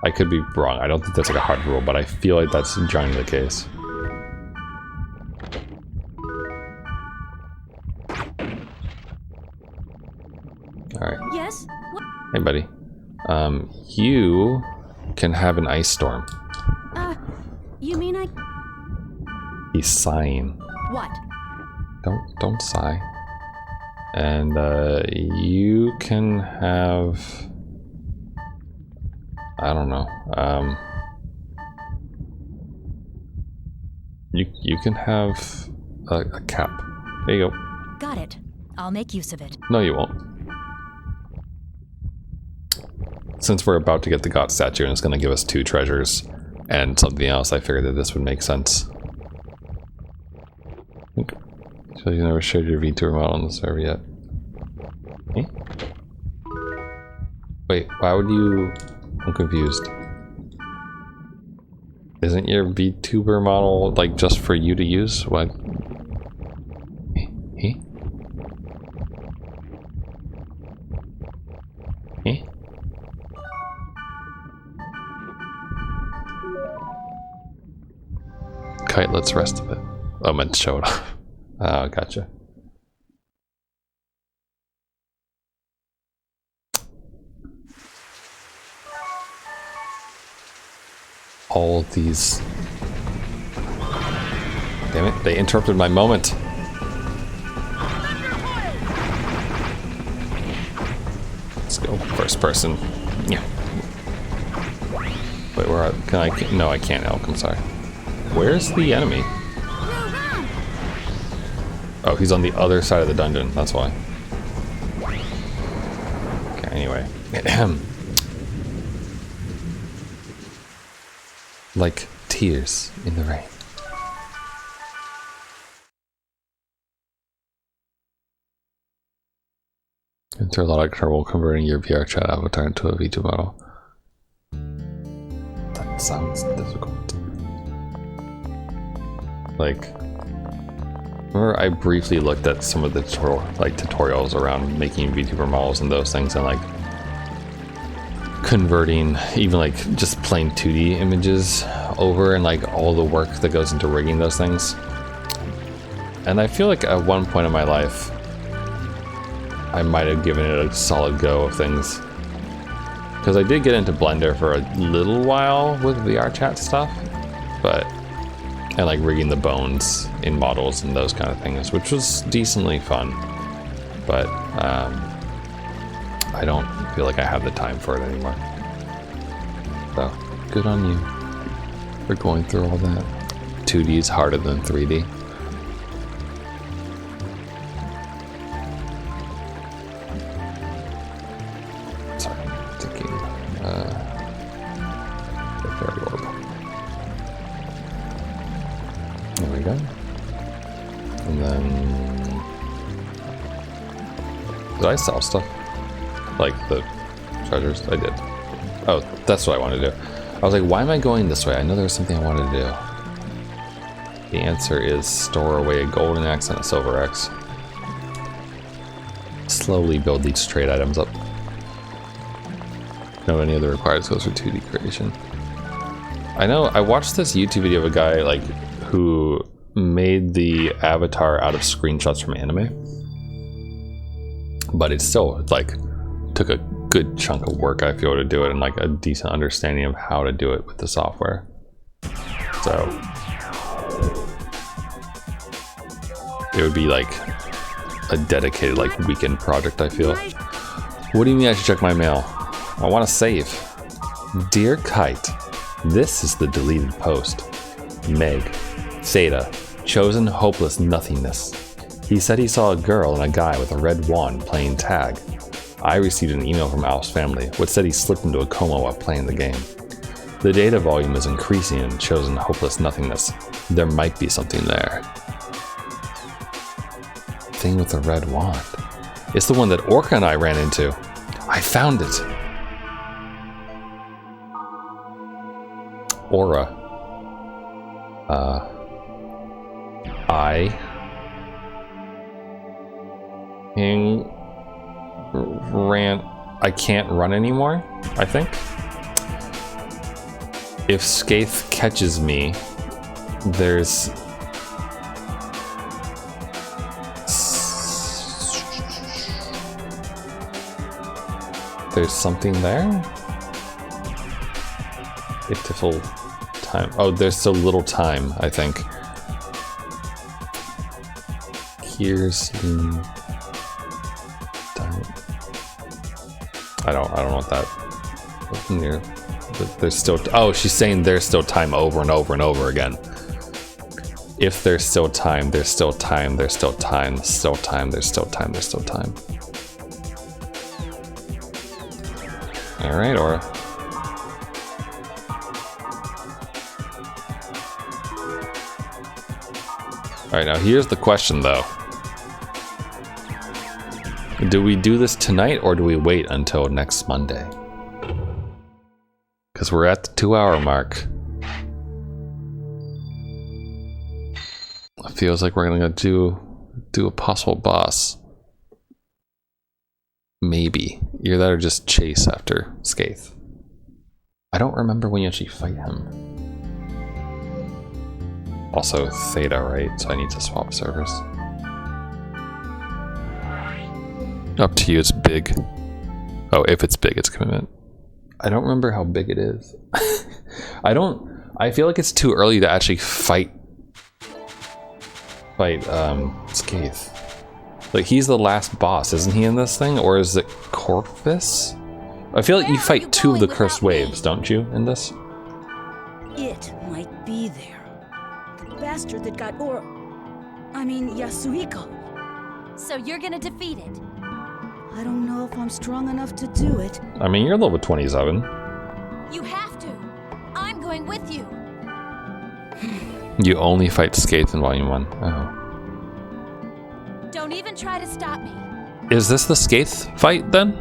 I could be wrong. I don't think that's, like, a hard rule, but I feel like that's generally the case. Alright. Yes? What? Hey, buddy. You can have an ice storm. You mean I... He's sighing. What? Don't sigh. And, you can have... I don't know. You can have a cap. There you go. Got it. I'll make use of it. No, you won't. Since we're about to get the God statue and it's going to give us 2 treasures and something else, I figured that this would make sense. Okay. So you never showed your VTuber model on the server yet. Eh? Wait, why would you... I'm confused. Isn't your VTuber model, like, just for you to use? What? Eh? Eh? Kite lets rest of it. Oh, I meant to show it off. Oh, gotcha. All these... Damn it, they interrupted my moment. Let's go first person. Yeah. Wait, where can I... No, I can't elk, I'm sorry. Where's the enemy? Oh, he's on the other side of the dungeon, that's why. Okay, anyway. Like tears in the rain. Enter a lot of trouble converting your VR chat avatar into a V2 model. That sounds difficult. Like, remember I briefly looked at some of the tutorials around making VTuber models and those things, and like converting even like just plain 2D images over, and like all the work that goes into rigging those things. And I feel like at one point in my life I might have given it a solid go of things, because I did get into Blender for a little while with VR chat stuff, but and like rigging the bones in models and those kind of things, which was decently fun, but I don't feel like I have the time for it anymore. So good on you for going through all that. 2D is harder than 3D. Sorry, thinking the fairy orb. There we go. And then did I sell stuff? Like the treasures? I did. Oh, that's what I wanted to do. I was like, why am I going this way? I know there was something I wanted to do. The answer is store away a golden axe and a silver axe. Slowly build these trade items up. No, any other required skills for 2D creation. I know, I watched this YouTube video of a guy like who made the avatar out of screenshots from anime. But it still like took a good chunk of work, I feel, to do it, and like a decent understanding of how to do it with the software. So it would be like a dedicated like weekend project, I feel. What do you mean I should check my mail? I want to save. Dear Kite, this is the deleted post. Meg, Theta, chosen hopeless nothingness. He said he saw a girl and a guy with a red wand playing tag. I received an email from Alf's family, which said he slipped into a coma while playing the game. The data volume is increasing in chosen hopeless nothingness. There might be something there. Thing with a red wand. It's the one that Orca and I ran into. I found it. Aura. I can't run anymore, I think. If Skaith catches me, there's something there. If the full time. Oh, there's so little time, I think. Here's I don't know what that near. There's still, oh, she's saying there's still time over and over and over again. If there's still time, there's still time, there's still time, still time, there's still time, there's still time. All right, Aura. All right, now here's the question though. Do we do this tonight or do we wait until next Monday? Because we're at the 2-hour mark. It feels like we're gonna do a possible boss. Maybe. Either that or just chase after Skaith. I don't remember when you actually fight him. Also Theta, right? So I need to swap servers. Up to you, it's big. Oh, if it's big, it's commitment. I don't remember how big it is. I feel like it's too early to actually fight Skaith. Like, he's the last boss, isn't he, in this thing? Or is it Corvus? I feel like you fight two of the cursed waves, don't you, in this? It might be there. The bastard that got Yasuhiko. So you're gonna defeat it. I don't know if I'm strong enough to do it. I mean, you're level 27. You have to. I'm going with you. You only fight Skaith in Volume 1. Oh. Don't even try to stop me. Is this the Skaith fight, then?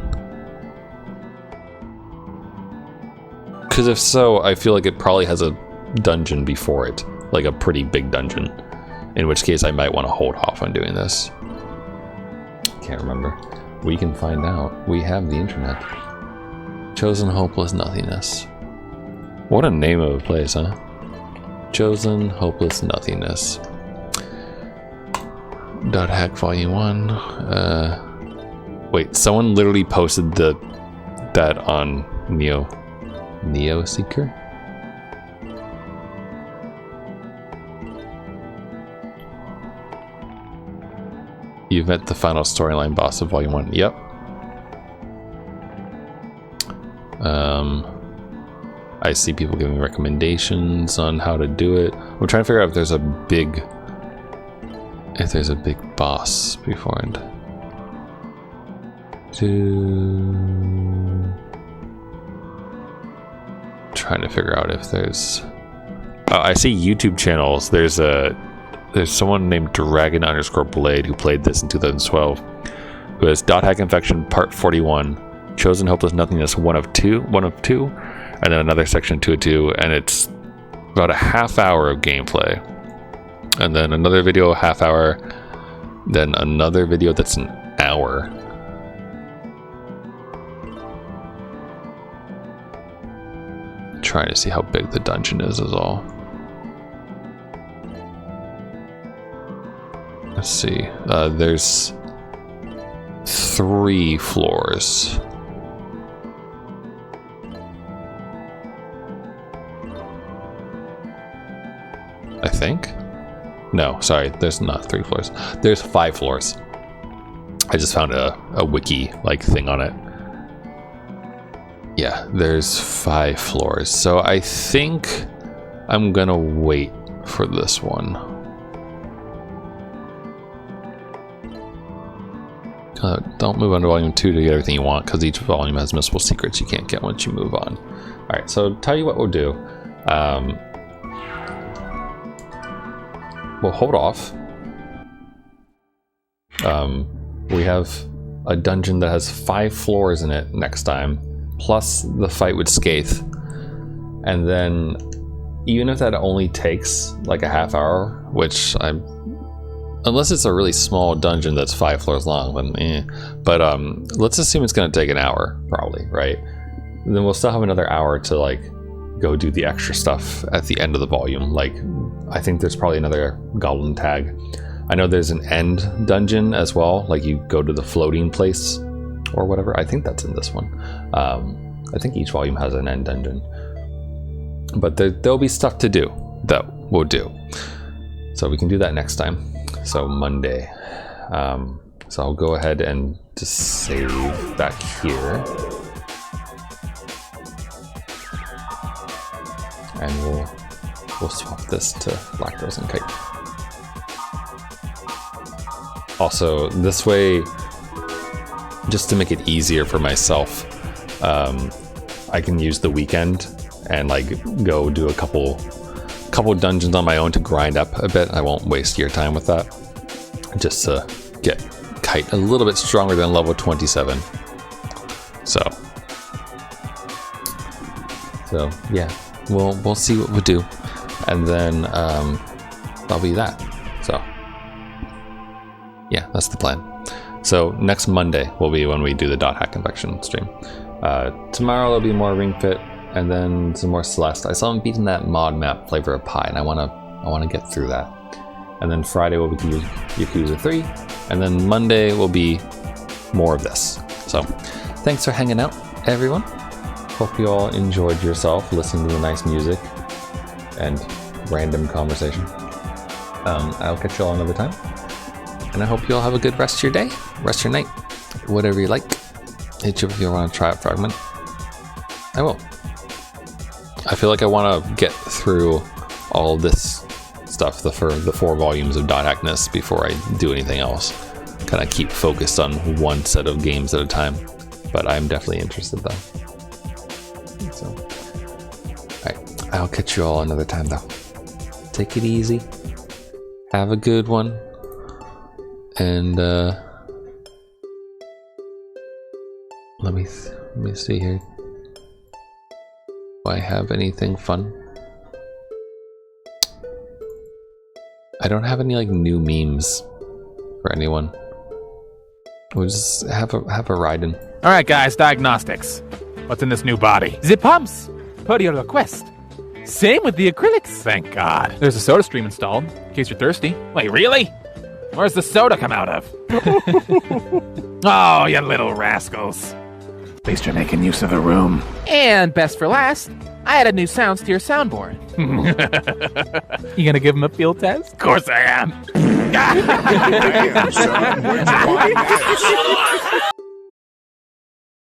Because if so, I feel like it probably has a dungeon before it. Like a pretty big dungeon. In which case, I might want to hold off on doing this. Can't remember. We can find out. We have the internet. Chosen Hopeless Nothingness. What a name of a place, huh? Chosen Hopeless Nothingness. .hack Volume 1. Wait, someone literally posted that on Neo Seeker? You've met the final storyline boss of Volume 1. Yep. I see people giving recommendations on how to do it. I'm trying to figure out if there's a big boss beforehand. Trying to figure out if there's. Oh, I see YouTube channels. There's someone named Dragon_Blade who played this in 2012, who has .hack Infection Part 41, Chosen Hopeless Nothingness 1 of 2, and then another section 2 of 2, and it's about a half hour of gameplay, and then another video a half hour, then another video that's an hour. Trying to see how big the dungeon is all. Let's see. There's 3 floors. I think? No, sorry, there's not 3 floors. There's 5 floors. I just found a wiki like thing on it. Yeah, there's 5 floors. So I think I'm gonna wait for this one. Don't move on to Volume 2 to get everything you want, because each volume has missable secrets you can't get once you move on. Alright, so tell you what we'll do. We'll hold off. We have a dungeon that has 5 floors in it next time, plus the fight with Skaith. And then, even if that only takes like a half hour, which unless it's a really small dungeon that's 5 floors long, then But let's assume it's gonna take an hour, probably, right? And then we'll still have another hour to like go do the extra stuff at the end of the volume. Like, I think there's probably another goblin tag. I know there's an end dungeon as well, like you go to the floating place or whatever. I think that's in this one. I think each volume has an end dungeon. But there'll be stuff to do that we'll do. So we can do that next time. So Monday. So I'll go ahead and just save back here. And we'll swap this to Black Rose and Kite. Also, this way, just to make it easier for myself, I can use the weekend and like go do a couple dungeons on my own to grind up a bit. I won't waste your time with that. Just to get Kite a little bit stronger than level 27. So yeah, we'll see what we do, and then that'll be that. So yeah, that's the plan. So next Monday will be when we do the Dot Hack Infection stream. Tomorrow there'll be more Ring Fit, and then some more Celeste. I still haven't beaten that mod map Flavor of Pie, and I wanna get through that. And then Friday will be Yakuza 3, and then Monday will be more of this. So thanks for hanging out, everyone. Hope you all enjoyed yourself listening to the nice music and random conversation. I'll catch you all another time. And I hope you all have a good rest of your day, rest of your night, whatever you like. Hit you if you want to try out Fragment. I will. I feel like I want to get through all this stuff, the 4 volumes of Dot Hackness, before I do anything else. Kind of keep focused on one set of games at a time. But I'm definitely interested though. So, alright, I'll catch you all another time though. Take it easy. Have a good one. And let me see here. Do I have anything fun? I don't have any like new memes for anyone. We'll just have a ride in. All right, guys, diagnostics. What's in this new body? The pumps, per your request. Same with the acrylics. Thank God. There's a soda stream installed, in case you're thirsty. Wait, really? Where's the soda come out of? Oh, you little rascals. At least you're making use of the room. And best for last, I added new sounds to your soundboard. You gonna give him a field test? Of course I am. Damn, son, where'd you find that?